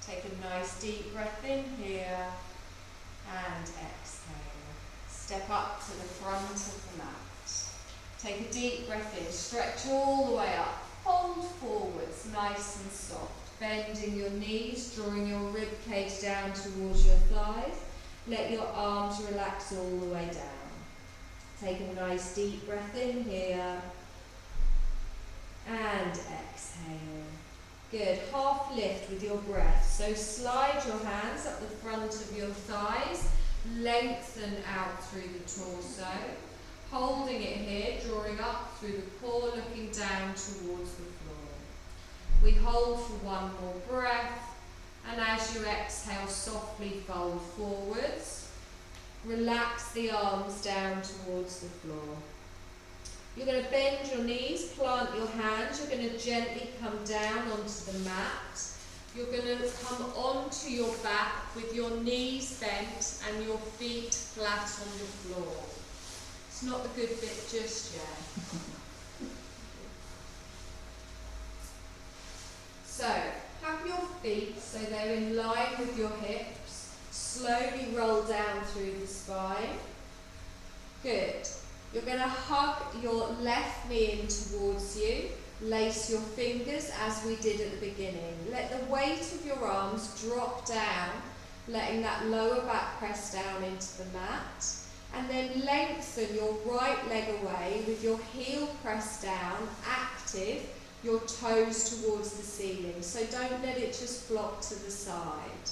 Take a nice deep breath in here and exhale. Step up to the front of the mat. Take a deep breath in. Stretch all the way up. Fold forwards, nice and soft. Bending your knees, drawing your rib cage down towards your thighs. Let your arms relax all the way down. Take a nice deep breath in here and exhale. Good. Half lift with your breath. So slide your hands up the front of your thighs, lengthen out through the torso. Holding it here, drawing up through the core, looking down towards the floor. We hold for one more breath, and as you exhale, softly fold forwards. Relax the arms down towards the floor. You're going to bend your knees, plant your hands. You're going to gently come down onto the mat. You're going to come onto your back with your knees bent and your feet flat on the floor. It's not the good bit just yet. So, have your feet so they're in line with your hips. Slowly roll down through the spine. Good. You're going to hug your left knee in towards you. Lace your fingers as we did at the beginning. Let the weight of your arms drop down, letting that lower back press down into the mat. And then lengthen your right leg away with your heel pressed down, active, your toes towards the ceiling. So don't let it just flop to the side.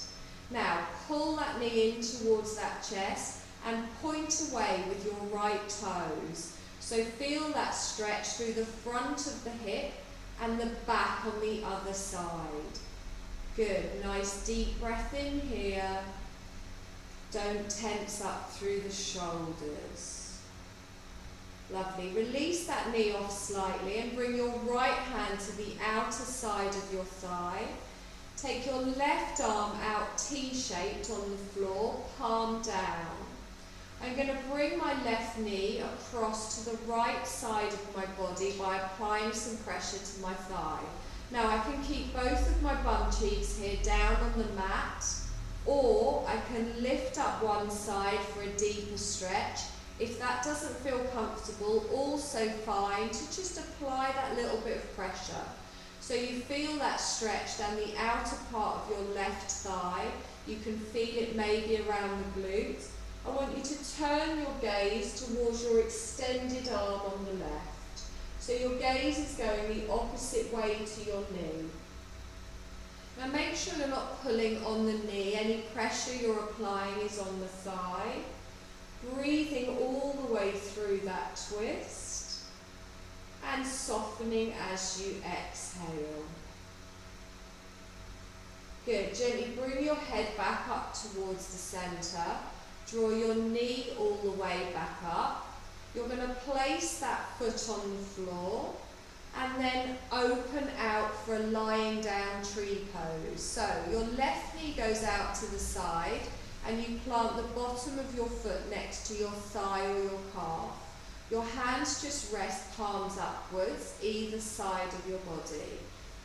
Now pull that knee in towards that chest and point away with your right toes. So feel that stretch through the front of the hip and the back on the other side. Good. Nice deep breath in here. Don't tense up through the shoulders. Lovely. Release that knee off slightly and bring your right hand to the outer side of your thigh. Take your left arm out T-shaped on the floor, palm down. I'm going to bring my left knee across to the right side of my body by applying some pressure to my thigh. Now I can keep both of my bum cheeks here down on the mat, or I can lift up one side for a deeper stretch. If that doesn't feel comfortable, also fine to just apply that little bit of pressure. So you feel that stretch down the outer part of your left thigh. You can feel it maybe around the glutes. I want you to turn your gaze towards your extended arm on the left. So your gaze is going the opposite way to your knee. Now make sure you're not pulling on the knee. Any pressure you're applying is on the thigh. Breathing all the way through that twist and softening as you exhale. Good. Gently bring your head back up towards the centre. Draw your knee all the way back up. You're going to place that foot on the floor and then open out for a lying down tree pose. So your left knee goes out to the side and you plant the bottom of your foot next to your thigh or your calf. Your hands just rest palms upwards, either side of your body.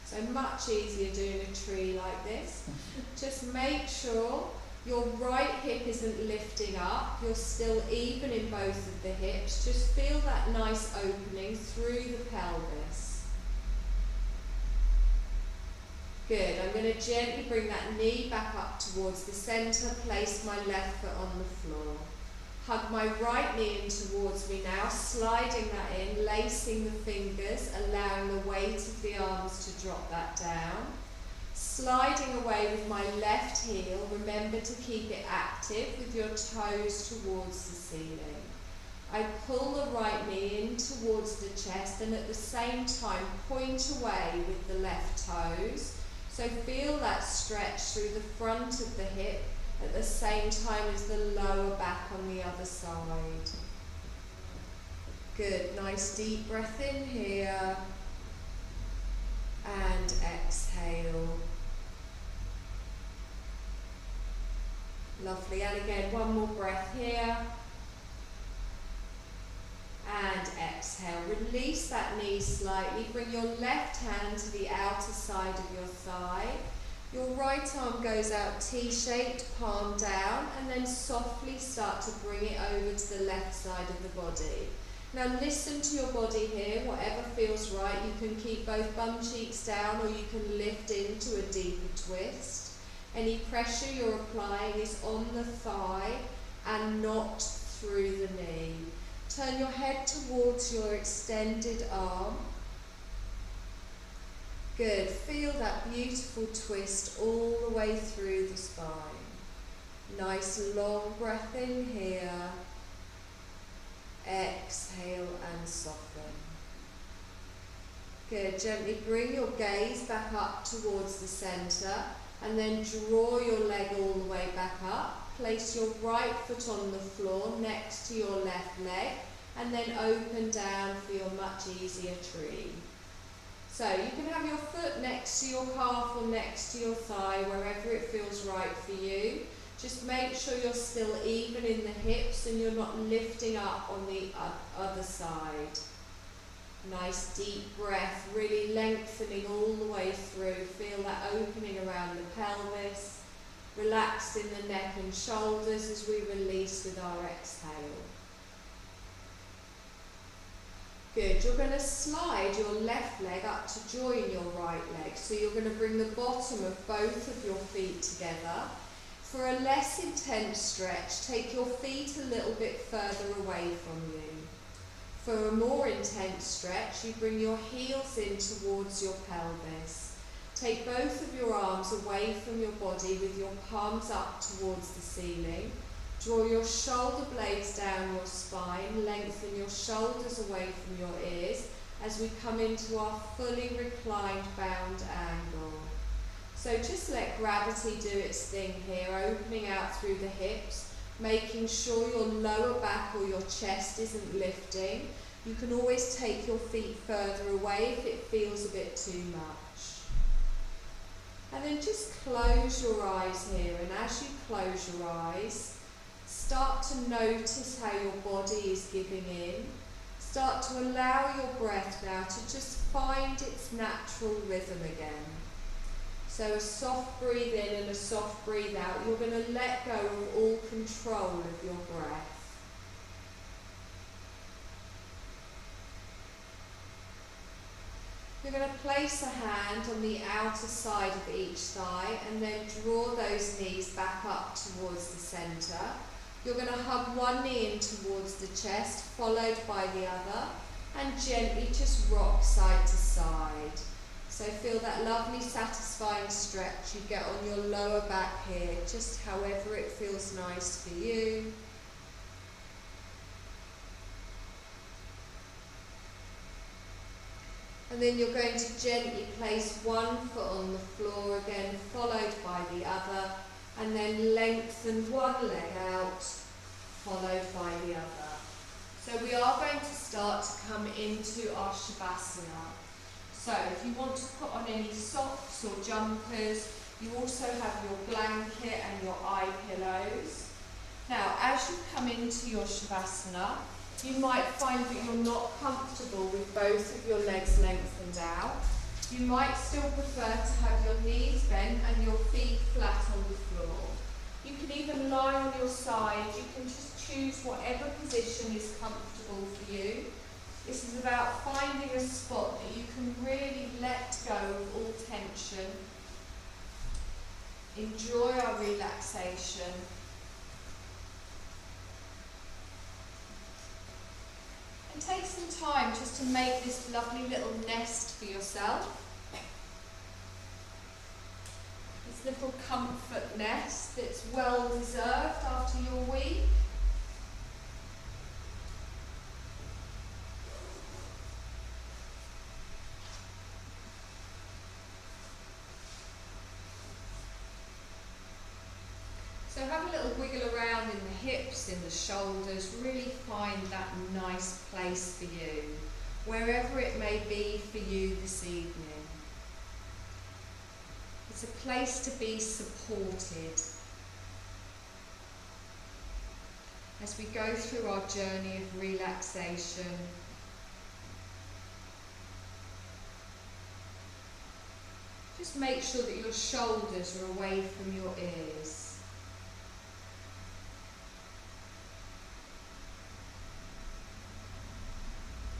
So much easier doing a tree like this. Just make sure your right hip isn't lifting up, you're still even in both of the hips. Just feel that nice opening through the pelvis. Good. I'm going to gently bring that knee back up towards the centre, place my left foot on the floor. Hug my right knee in towards me now, sliding that in, lacing the fingers, allowing the weight of the arms to drop that down. Sliding away with my left heel, remember to keep it active with your toes towards the ceiling. I pull the right knee in towards the chest and at the same time point away with the left toes. So feel that stretch through the front of the hip at the same time as the lower back on the other side. Good, nice deep breath in here and exhale. Lovely, and again, one more breath here. And exhale. Release that knee slightly. Bring your left hand to the outer side of your thigh. Your right arm goes out T-shaped, palm down, and then softly start to bring it over to the left side of the body. Now listen to your body here, whatever feels right. You can keep both bum cheeks down or you can lift into a deeper twist. Any pressure you're applying is on the thigh and not through the knee. Turn your head towards your extended arm. Good. Feel that beautiful twist all the way through the spine. Nice long breath in here. Exhale and soften. Good. Gently bring your gaze back up towards the centre and then draw your leg all the way back up. Place your right foot on the floor next to your left leg and then open down for your much easier tree. So you can have your foot next to your calf or next to your thigh, wherever it feels right for you. Just make sure you're still even in the hips and you're not lifting up on the other side. Nice deep breath, really lengthening all the way through. Feel that opening around the pelvis. Relax in the neck and shoulders as we release with our exhale. Good. You're going to slide your left leg up to join your right leg. So you're going to bring the bottom of both of your feet together. For a less intense stretch, take your feet a little bit further away from you. For a more intense stretch, you bring your heels in towards your pelvis. Take both of your arms away from your body with your palms up towards the ceiling. Draw your shoulder blades down your spine, lengthen your shoulders away from your ears as we come into our fully reclined bound angle. So just let gravity do its thing here, opening out through the hips, making sure your lower back or your chest isn't lifting. You can always take your feet further away if it feels a bit too much. And then just close your eyes here, and as you close your eyes, start to notice how your body is giving in. Start to allow your breath now to just find its natural rhythm again. So a soft breathe in and a soft breathe out. You're going to let go of all control of your breath. You're going to place a hand on the outer side of each thigh and then draw those knees back up towards the centre. You're going to hug one knee in towards the chest, followed by the other, and gently just rock side to side. So feel that lovely satisfying stretch you get on your lower back here, just however it feels nice for you. And then you're going to gently place one foot on the floor again, followed by the other, and then lengthen one leg out, followed by the other. So we are going to start to come into our Shavasana. So if you want to put on any socks or jumpers, you also have your blanket and your eye pillows. Now, as you come into your Shavasana, you might find that you're not comfortable with both of your legs lengthened out. You might still prefer to have your knees bent and your feet flat on the floor. You can even lie on your side. You can just choose whatever position is comfortable for you. This is about finding a spot that you can really let go of all tension. Enjoy our relaxation. And take some time just to make this lovely little nest for yourself. this little comfort nest that's well deserved after your week. So have a little wiggle around in the hips, in the shoulders, really find that nice place for you, wherever it may be for you this evening. It's a place to be supported as we go through our journey of relaxation. Just make sure that your shoulders are away from your ears.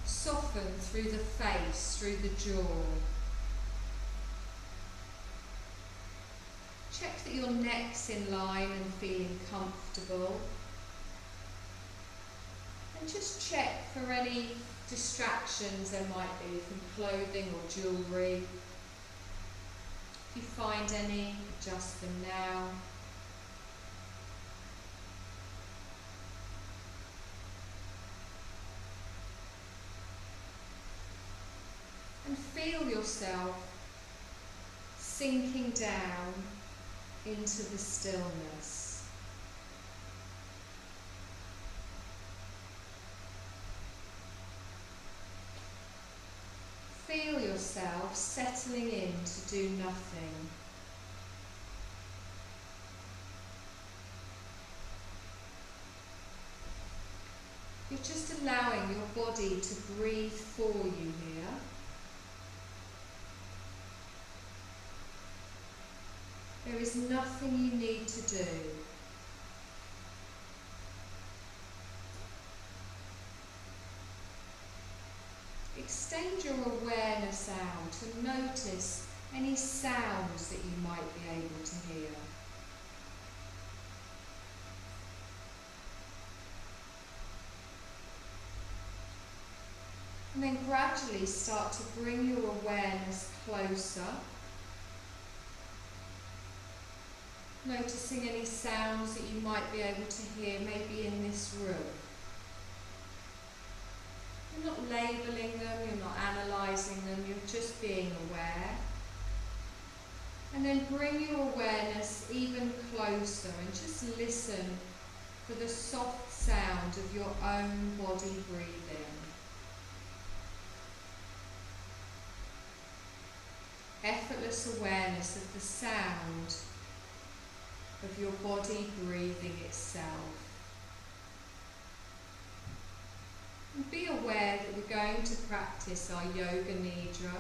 Soften through the face, through the jaw. Check that your neck's in line and feeling comfortable. And just check for any distractions there might be from clothing or jewellery. If you find any, adjust them now. And feel yourself sinking down into the stillness. Feel yourself settling in to do nothing. You're just allowing your body to breathe for you here. There is nothing you need to do. Extend your awareness out and notice any sounds that you might be able to hear. And then gradually start to bring your awareness closer. Noticing any sounds that you might be able to hear, maybe in this room. You're not labelling them, you're not analysing them, you're just being aware. And then bring your awareness even closer and just listen for the soft sound of your own body breathing. Effortless awareness of the sound of your body breathing itself. And be aware that we're going to practice our yoga nidra.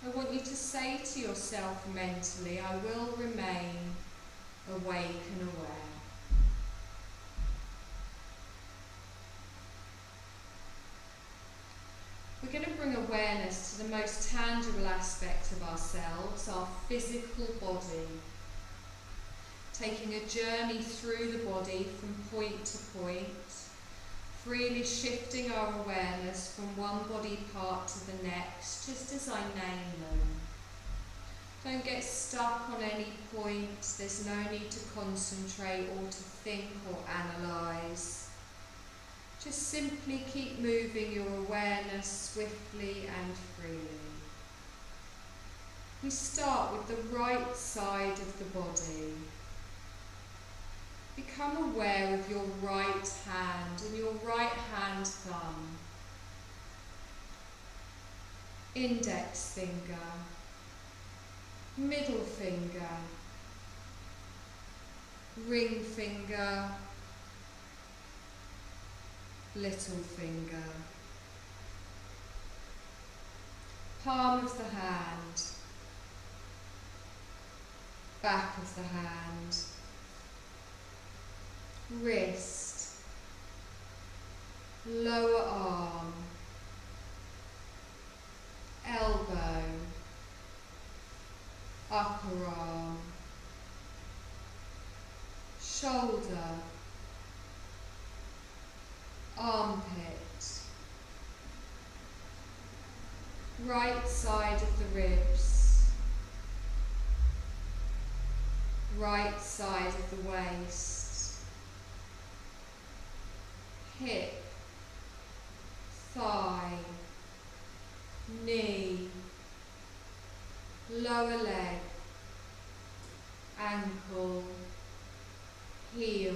I want you to say to yourself mentally, I will remain awake and aware. We're going to bring awareness to the most tangible aspect of ourselves, our physical body. Taking a journey through the body from point to point, freely shifting our awareness from one body part to the next, just as I name them. Don't get stuck on any point. There's no need to concentrate or to think or analyse. Just simply keep moving your awareness swiftly and freely. We start with the right side of the body. Become aware of your right hand and your right hand thumb. Index finger. Middle finger. Ring finger. Little finger. Palm of the hand. Back of the hand. Wrist, lower arm, elbow, upper arm, shoulder, armpit, right side of the ribs, right side of the waist, hip, thigh, knee, lower leg, ankle, heel,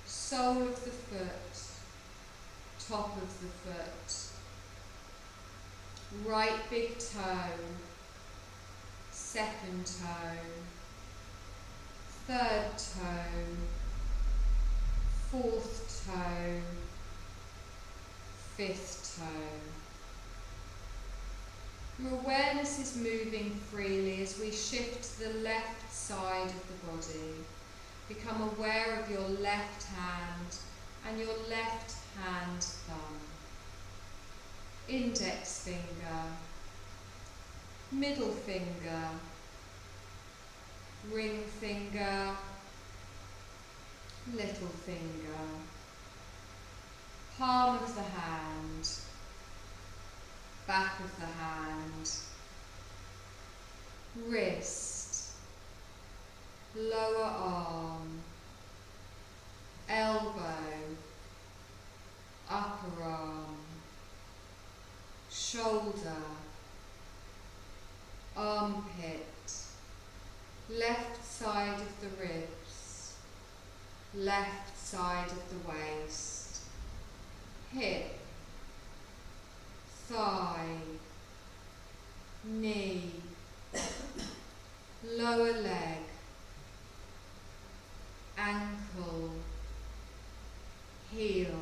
sole of the foot, top of the foot, right big toe, second toe, third toe, fourth toe, fifth toe. Your awareness is moving freely as we shift to the left side of the body. Become aware of your left hand and your left hand thumb. Index finger, middle finger, ring finger, little finger, palm of the hand, back of the hand, wrist, lower arm, elbow, upper arm, shoulder, armpit, left side of the ribs, left side of the waist, hip, thigh, knee, lower leg, ankle, heel,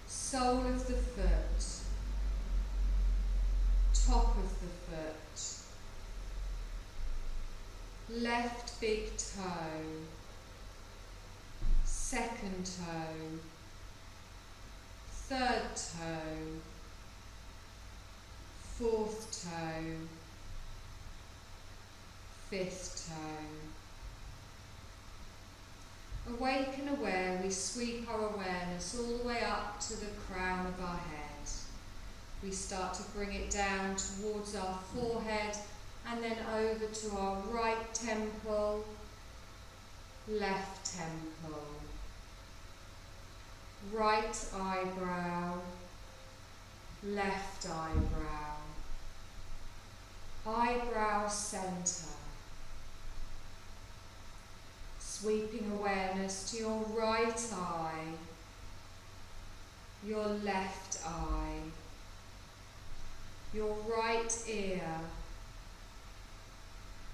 sole of the foot, top of the foot, left big toe, second toe, third toe, fourth toe, fifth toe. Awake and aware, we sweep our awareness all the way up to the crown of our head. We start to bring it down towards our forehead and then over to our right temple, left temple, right eyebrow, left eyebrow, eyebrow centre. Sweeping awareness to your right eye, your left eye, your right ear,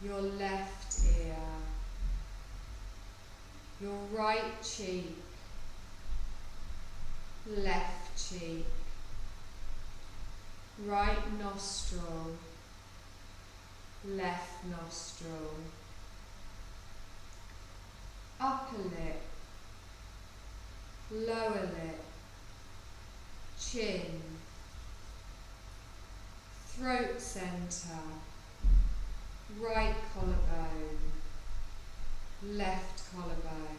your left ear, your right cheek, left cheek, right nostril, left nostril, upper lip, lower lip, chin, throat centre, right collarbone, left collarbone,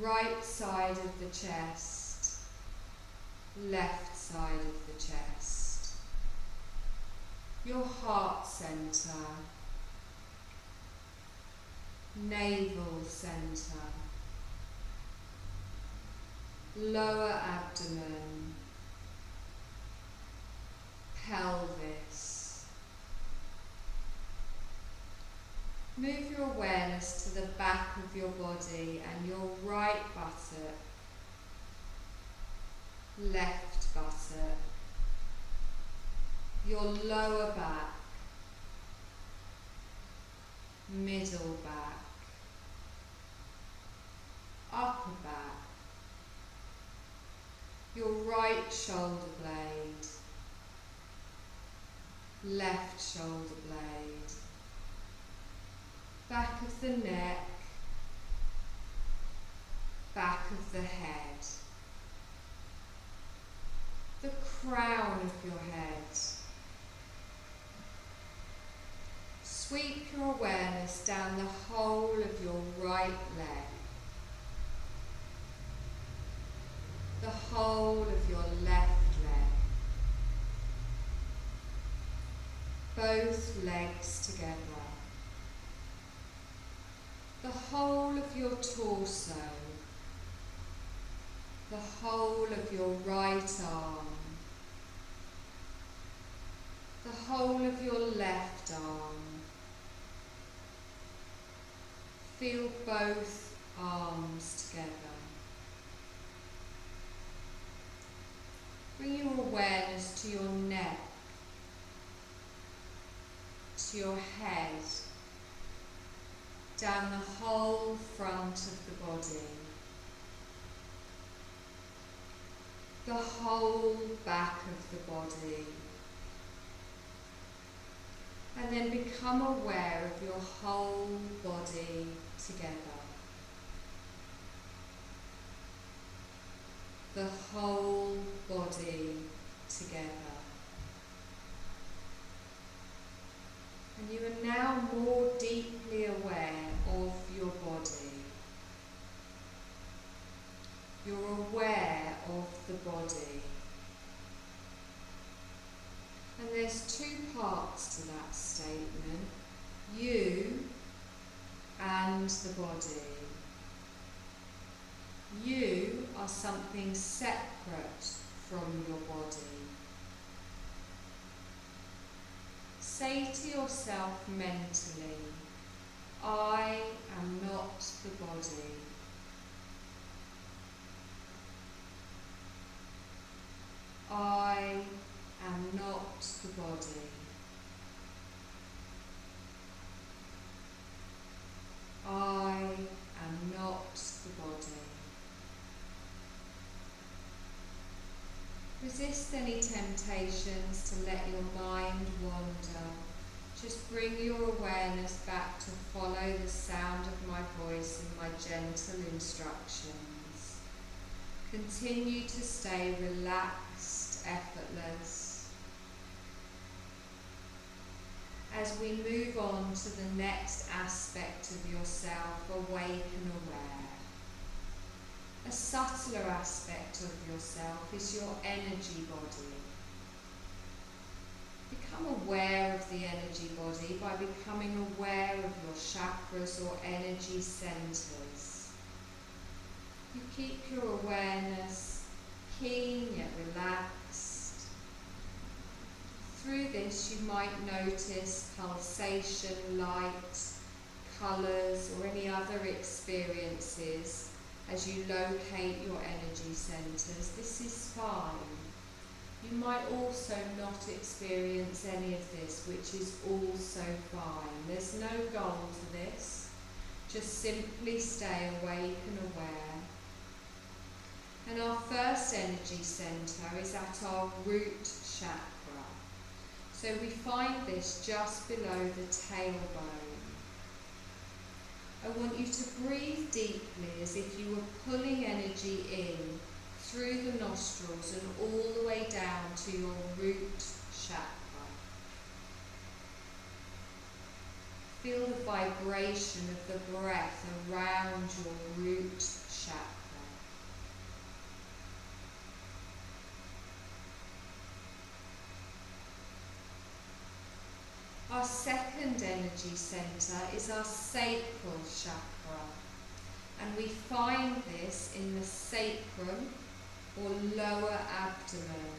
right side of the chest, left side of the chest, your heart centre, navel centre, lower abdomen, pelvis. Move your awareness to the back of your body and your right buttock, left buttock, your lower back, middle back, upper back, your right shoulder blade, left shoulder blade, back of the neck, back of the head, the crown of your head. Sweep your awareness down the whole of your right leg, the whole of your left leg, both legs together. The whole of your torso, the whole of your right arm, the whole of your left arm. Feel both arms together. Bring your awareness to your neck, to your head, down the whole front of the body, the whole back of the body, and then become aware of your whole body together. The whole body together. And you are now more deeply aware of your body. You're aware of the body. And there's two parts to that statement. You and the body. You are something separate from your body. Say to yourself mentally, I am not the body. I am not the body. I am not the body. Resist any temptations to let your mind wander. Just bring your awareness back to follow the sound of my voice and my gentle instructions. Continue to stay relaxed, effortless. As we move on to the next aspect of yourself, awake and aware. A subtler aspect of yourself is your energy body. Become aware of the energy body by becoming aware of your chakras or energy centers. You keep your awareness keen yet relaxed. Through this you might notice pulsation, light, colours or any other experiences as you locate your energy centres. This is fine. You might also not experience any of this, which is also fine. There's no goal to this. Just simply stay awake and aware. And our first energy centre is at our root chakra. So we find this just below the tailbone. I want you to breathe deeply as if you were pulling energy in through the nostrils and all the way down to your root chakra. Feel the vibration of the breath around your root chakra. Our second energy centre is our sacral chakra, and we find this in the sacrum or lower abdomen.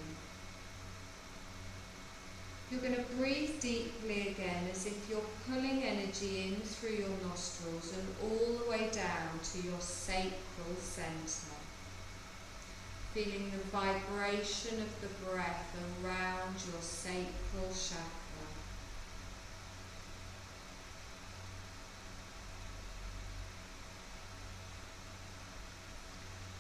You're going to breathe deeply again as if you're pulling energy in through your nostrils and all the way down to your sacral centre. Feeling the vibration of the breath around your sacral chakra.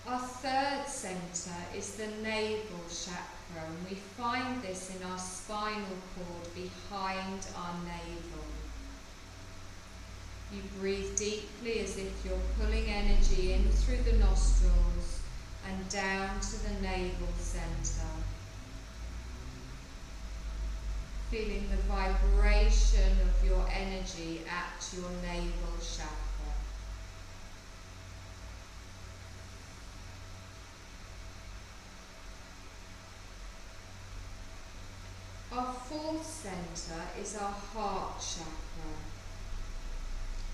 Our third centre is the navel chakra, and we find this in our spinal cord behind our navel. You breathe deeply as if you're pulling energy in through the nostrils and down to the navel centre. Feeling the vibration of your energy at your navel chakra. Our fourth centre is our heart chakra,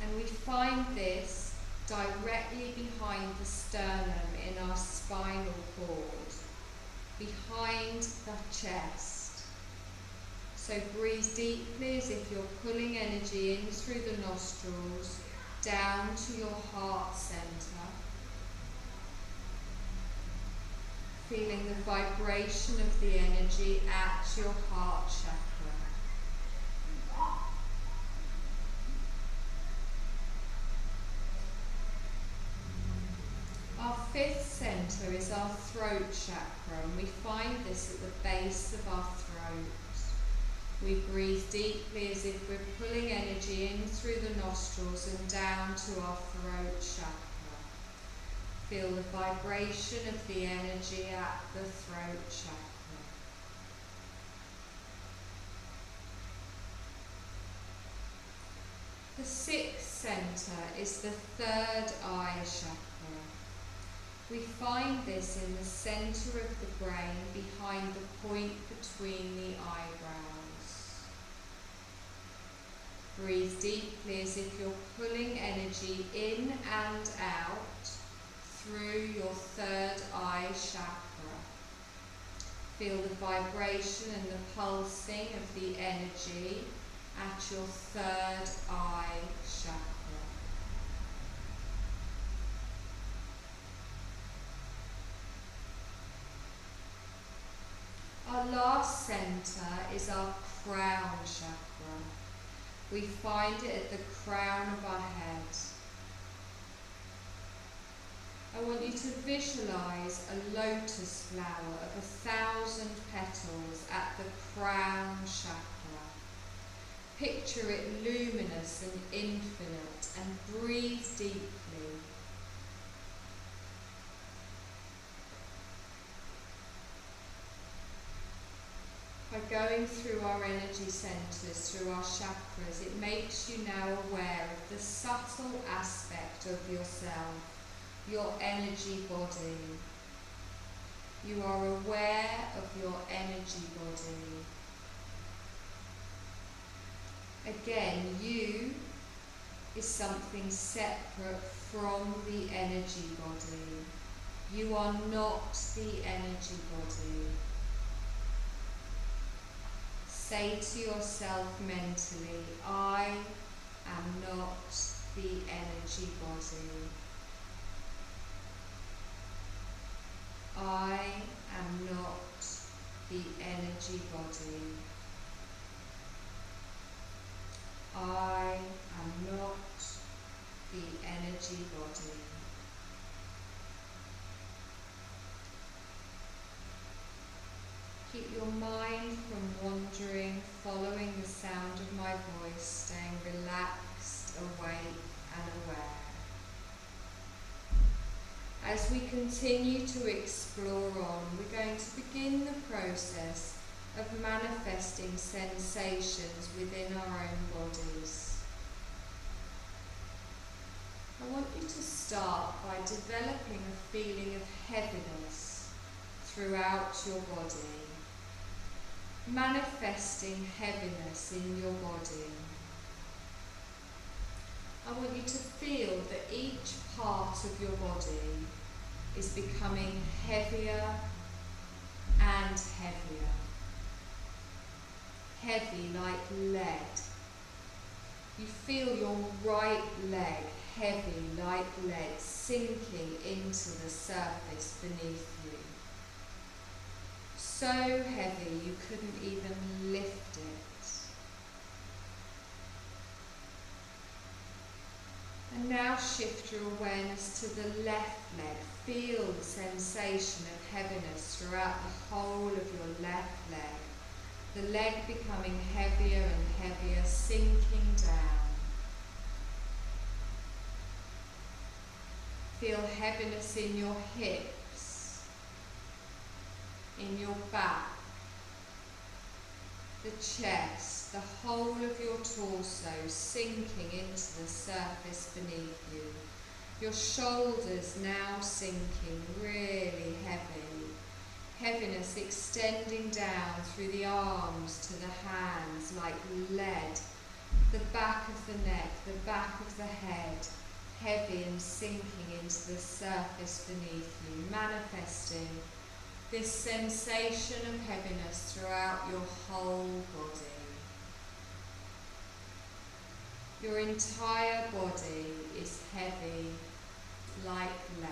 and we find this directly behind the sternum in our spinal cord, behind the chest. So breathe deeply as if you're pulling energy in through the nostrils, down to your heart centre, feeling the vibration of the energy at your heart chakra. Our fifth centre is our throat chakra, and we find this at the base of our throat. We breathe deeply as if we're pulling energy in through the nostrils and down to our throat chakra. Feel the vibration of the energy at the throat chakra. The sixth centre is the third eye chakra. We find this in the centre of the brain, behind the point between the eyebrows. Breathe deeply as if you're pulling energy in and out through your third eye chakra. Feel the vibration and the pulsing of the energy at your third eye chakra. Our last centre is our crown chakra. We find it at the crown of our head. I want you to visualise a lotus flower of 1,000 petals at the crown chakra. Picture it luminous and infinite, and breathe deeply. By going through our energy centres, through our chakras, it makes you now aware of the subtle aspect of yourself, your energy body. You are aware of your energy body. Again, you is something separate from the energy body. You are not the energy body. Say to yourself mentally, I am not the energy body. I am not the energy body. I am not the energy body. Keep your mind from wandering, following the sound of my voice, staying relaxed, awake and aware. As we continue to explore on, we're going to begin the process of manifesting sensations within our own bodies. I want you to start by developing a feeling of heaviness throughout your body. Manifesting heaviness in your body. I want you to feel that each part of your body is becoming heavier and heavier. Heavy like lead. You feel your right leg heavy like lead sinking into the surface beneath you. So heavy you couldn't even lift it. And now shift your awareness to the left leg. Feel the sensation of heaviness throughout the whole of your left leg. The leg becoming heavier and heavier, sinking down. Feel heaviness in your hips, in your back, the chest, the whole of your torso sinking into the surface beneath you. Your shoulders now sinking really heavy. Heaviness extending down through the arms to the hands like lead. The back of the neck, the back of the head, heavy and sinking into the surface beneath you, manifesting this sensation of heaviness throughout your whole body. Your entire body is heavy like lead.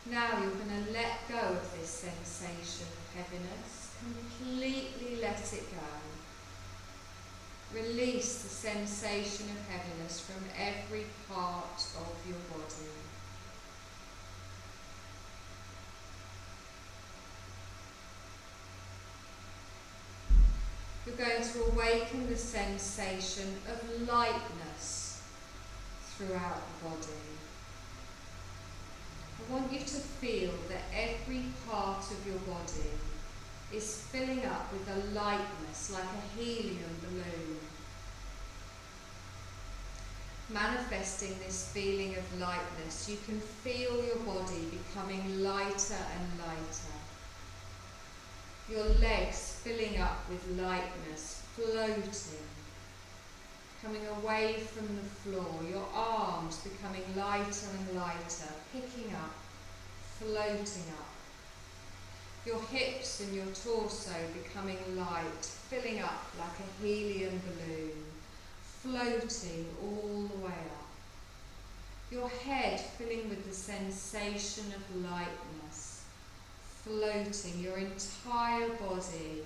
Now you're going to let go of this sensation of heaviness, completely let it go. Release the sensation of heaviness from every part of your body. You're going to awaken the sensation of lightness throughout the body. I want you to feel that every part of your body is filling up with a lightness like a helium balloon. Manifesting this feeling of lightness, you can feel your body becoming lighter and lighter. Your legs filling up with lightness, floating, coming away from the floor, your arms becoming lighter and lighter, picking up, floating up. Your hips and your torso becoming light, filling up like a helium balloon, floating all the way up. Your head filling with the sensation of lightness, floating your entire body.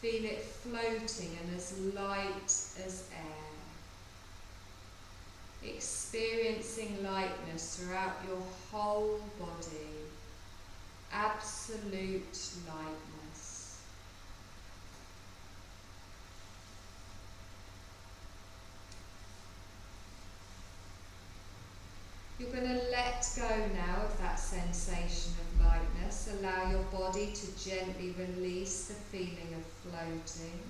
Feel it floating and as light as air. Experiencing lightness throughout your whole body. Absolute lightness. You're going to let go now of that sensation of lightness. Allow your body to gently release the feeling of floating.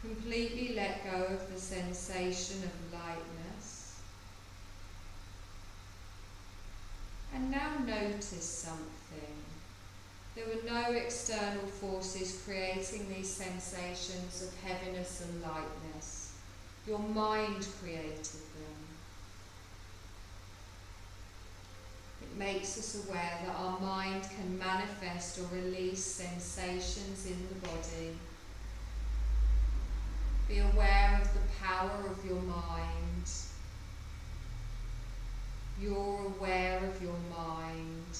Completely let go of the sensation of lightness. And now notice something. There were no external forces creating these sensations of heaviness and lightness. Your mind created them. It makes us aware that our mind can manifest or release sensations in the body. Be aware of the power of your mind. You're aware of your mind.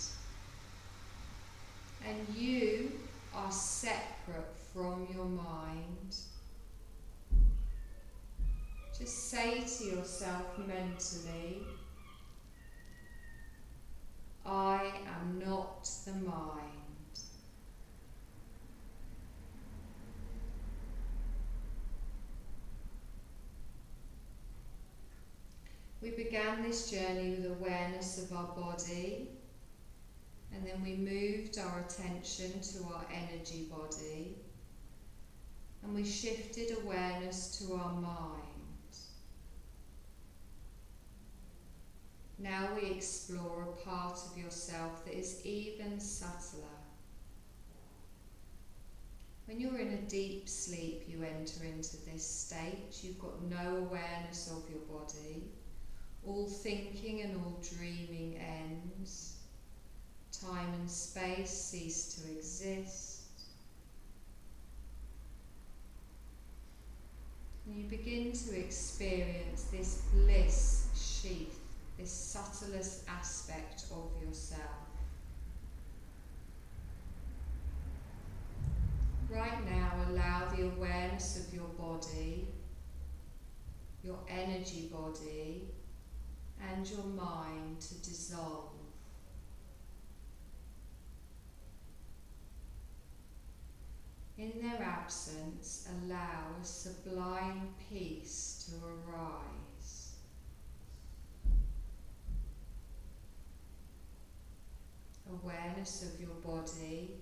And you are separate from your mind. Just say to yourself mentally, I am not the mind. We began this journey with awareness of our body, and then we moved our attention to our energy body, and we shifted awareness to our mind. Now we explore a part of yourself that is even subtler. When you're in a deep sleep, you enter into this state. You've got no awareness of your body. All thinking and all dreaming ends. Time and space cease to exist. And you begin to experience this bliss sheath, this subtlest aspect of yourself. Right now, allow the awareness of your body, your energy body, and your mind to dissolve. In their absence, allow a sublime peace to arise. Awareness of your body,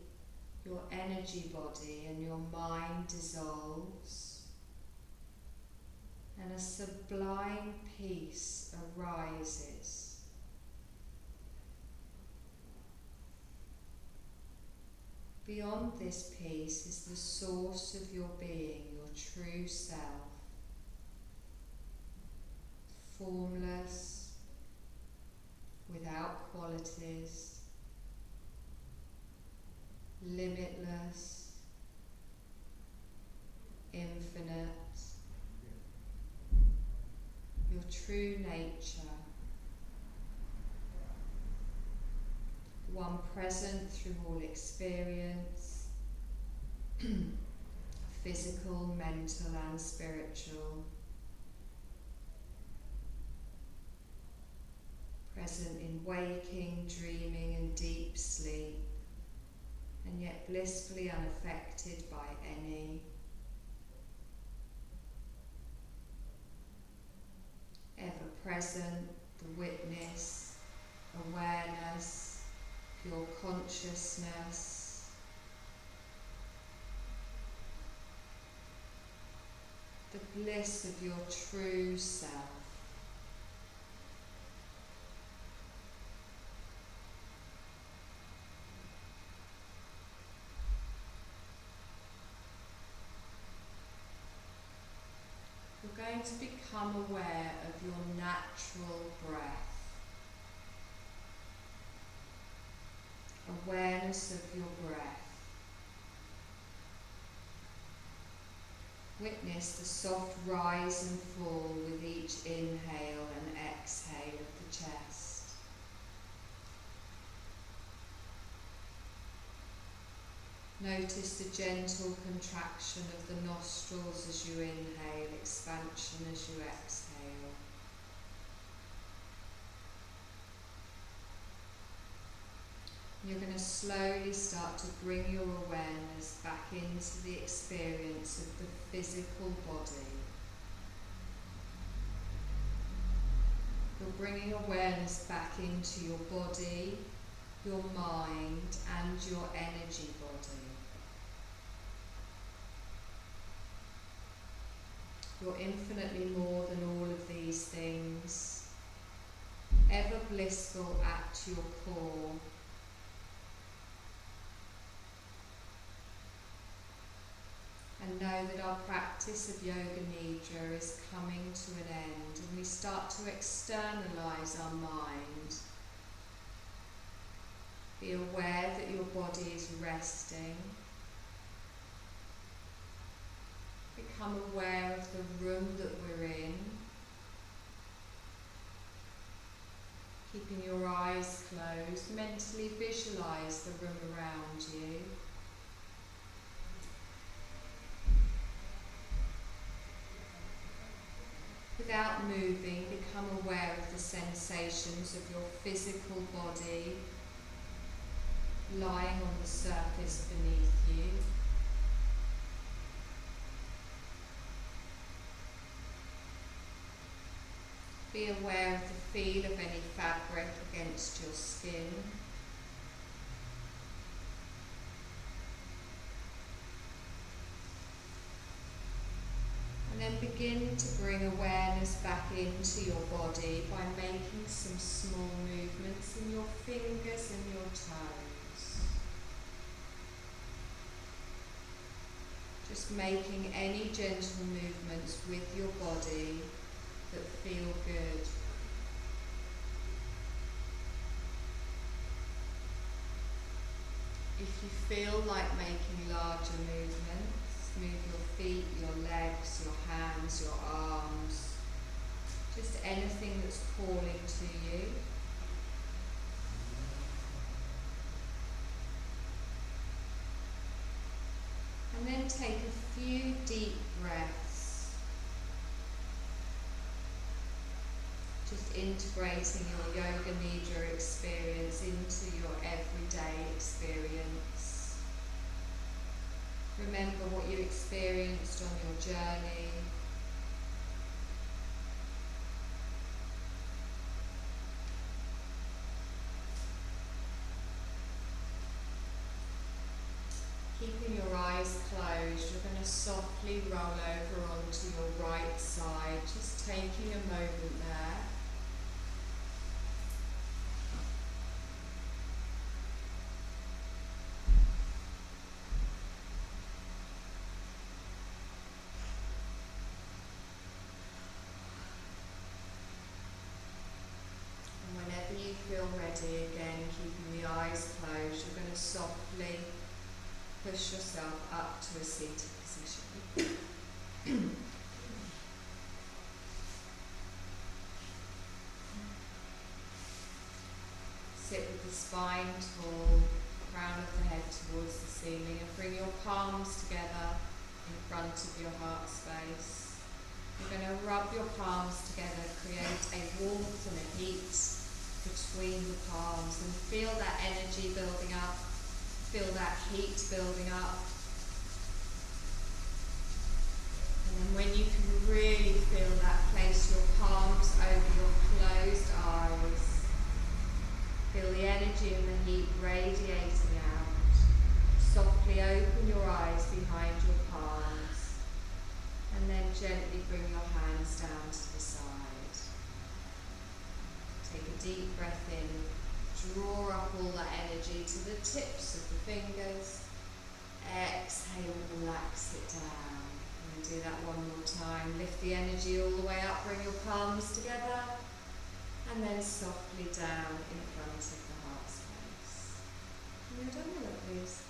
your energy body, and your mind dissolves, and a sublime peace arises. Beyond this peace is the source of your being, your true self, formless, without qualities, limitless, infinite, your true nature, one present through all experience, physical, mental and spiritual, present in waking, dreaming and deep sleep, and yet blissfully unaffected by any. Ever present, the witness, awareness, pure consciousness, the bliss of your true self. You're going to become aware of your natural breath. Awareness of your breath. Witness the soft rise and fall with each inhale and exhale of the chest. Notice the gentle contraction of the nostrils as you inhale, expansion as you exhale. You're going to slowly start to bring your awareness back into the experience of the physical body. You're bringing awareness back into your body, your mind and your energy body. You're infinitely more than all of these things, ever blissful at your core. And know that our practice of Yoga Nidra is coming to an end, and we start to externalize our mind. Be aware that your body is resting. Become aware of the room that we're in. Keeping your eyes closed, mentally visualize the room around you. Without moving, become aware of the sensations of your physical body lying on the surface beneath you. Be aware of the feel of any fabric against your skin. And then begin to bring awareness back into your body by making some small movements in your fingers and your toes. Just making any gentle movements with your body that feel good. If you feel like making larger movements, move your feet, your legs, your hands, your arms, just anything that's calling to you. And then take a few deep breaths, just integrating your Yoga Nidra experience into your everyday experience. Remember what you experienced on your journey. Keeping your eyes closed, you're going to softly roll over onto your right side, just ready, again keeping the eyes closed, you're going to softly push yourself up to a seated position. Sit with the spine tall, crown of the head towards the ceiling, and bring your palms together in front of your heart space. You're going to rub your palms together, create a warmth and a heat between the palms, and feel that energy building up, feel that heat building up. And then when you can really feel that, place your palms over your closed eyes. Feel the energy and the heat radiating out. Softly open your eyes behind your palms, and then gently bring your hands down to the side. Take a deep breath in, draw up all that energy to the tips of the fingers. Exhale and relax it down. And do that one more time. Lift the energy all the way up, bring your palms together, and then softly down in front of the heart space. And you're done with it, please.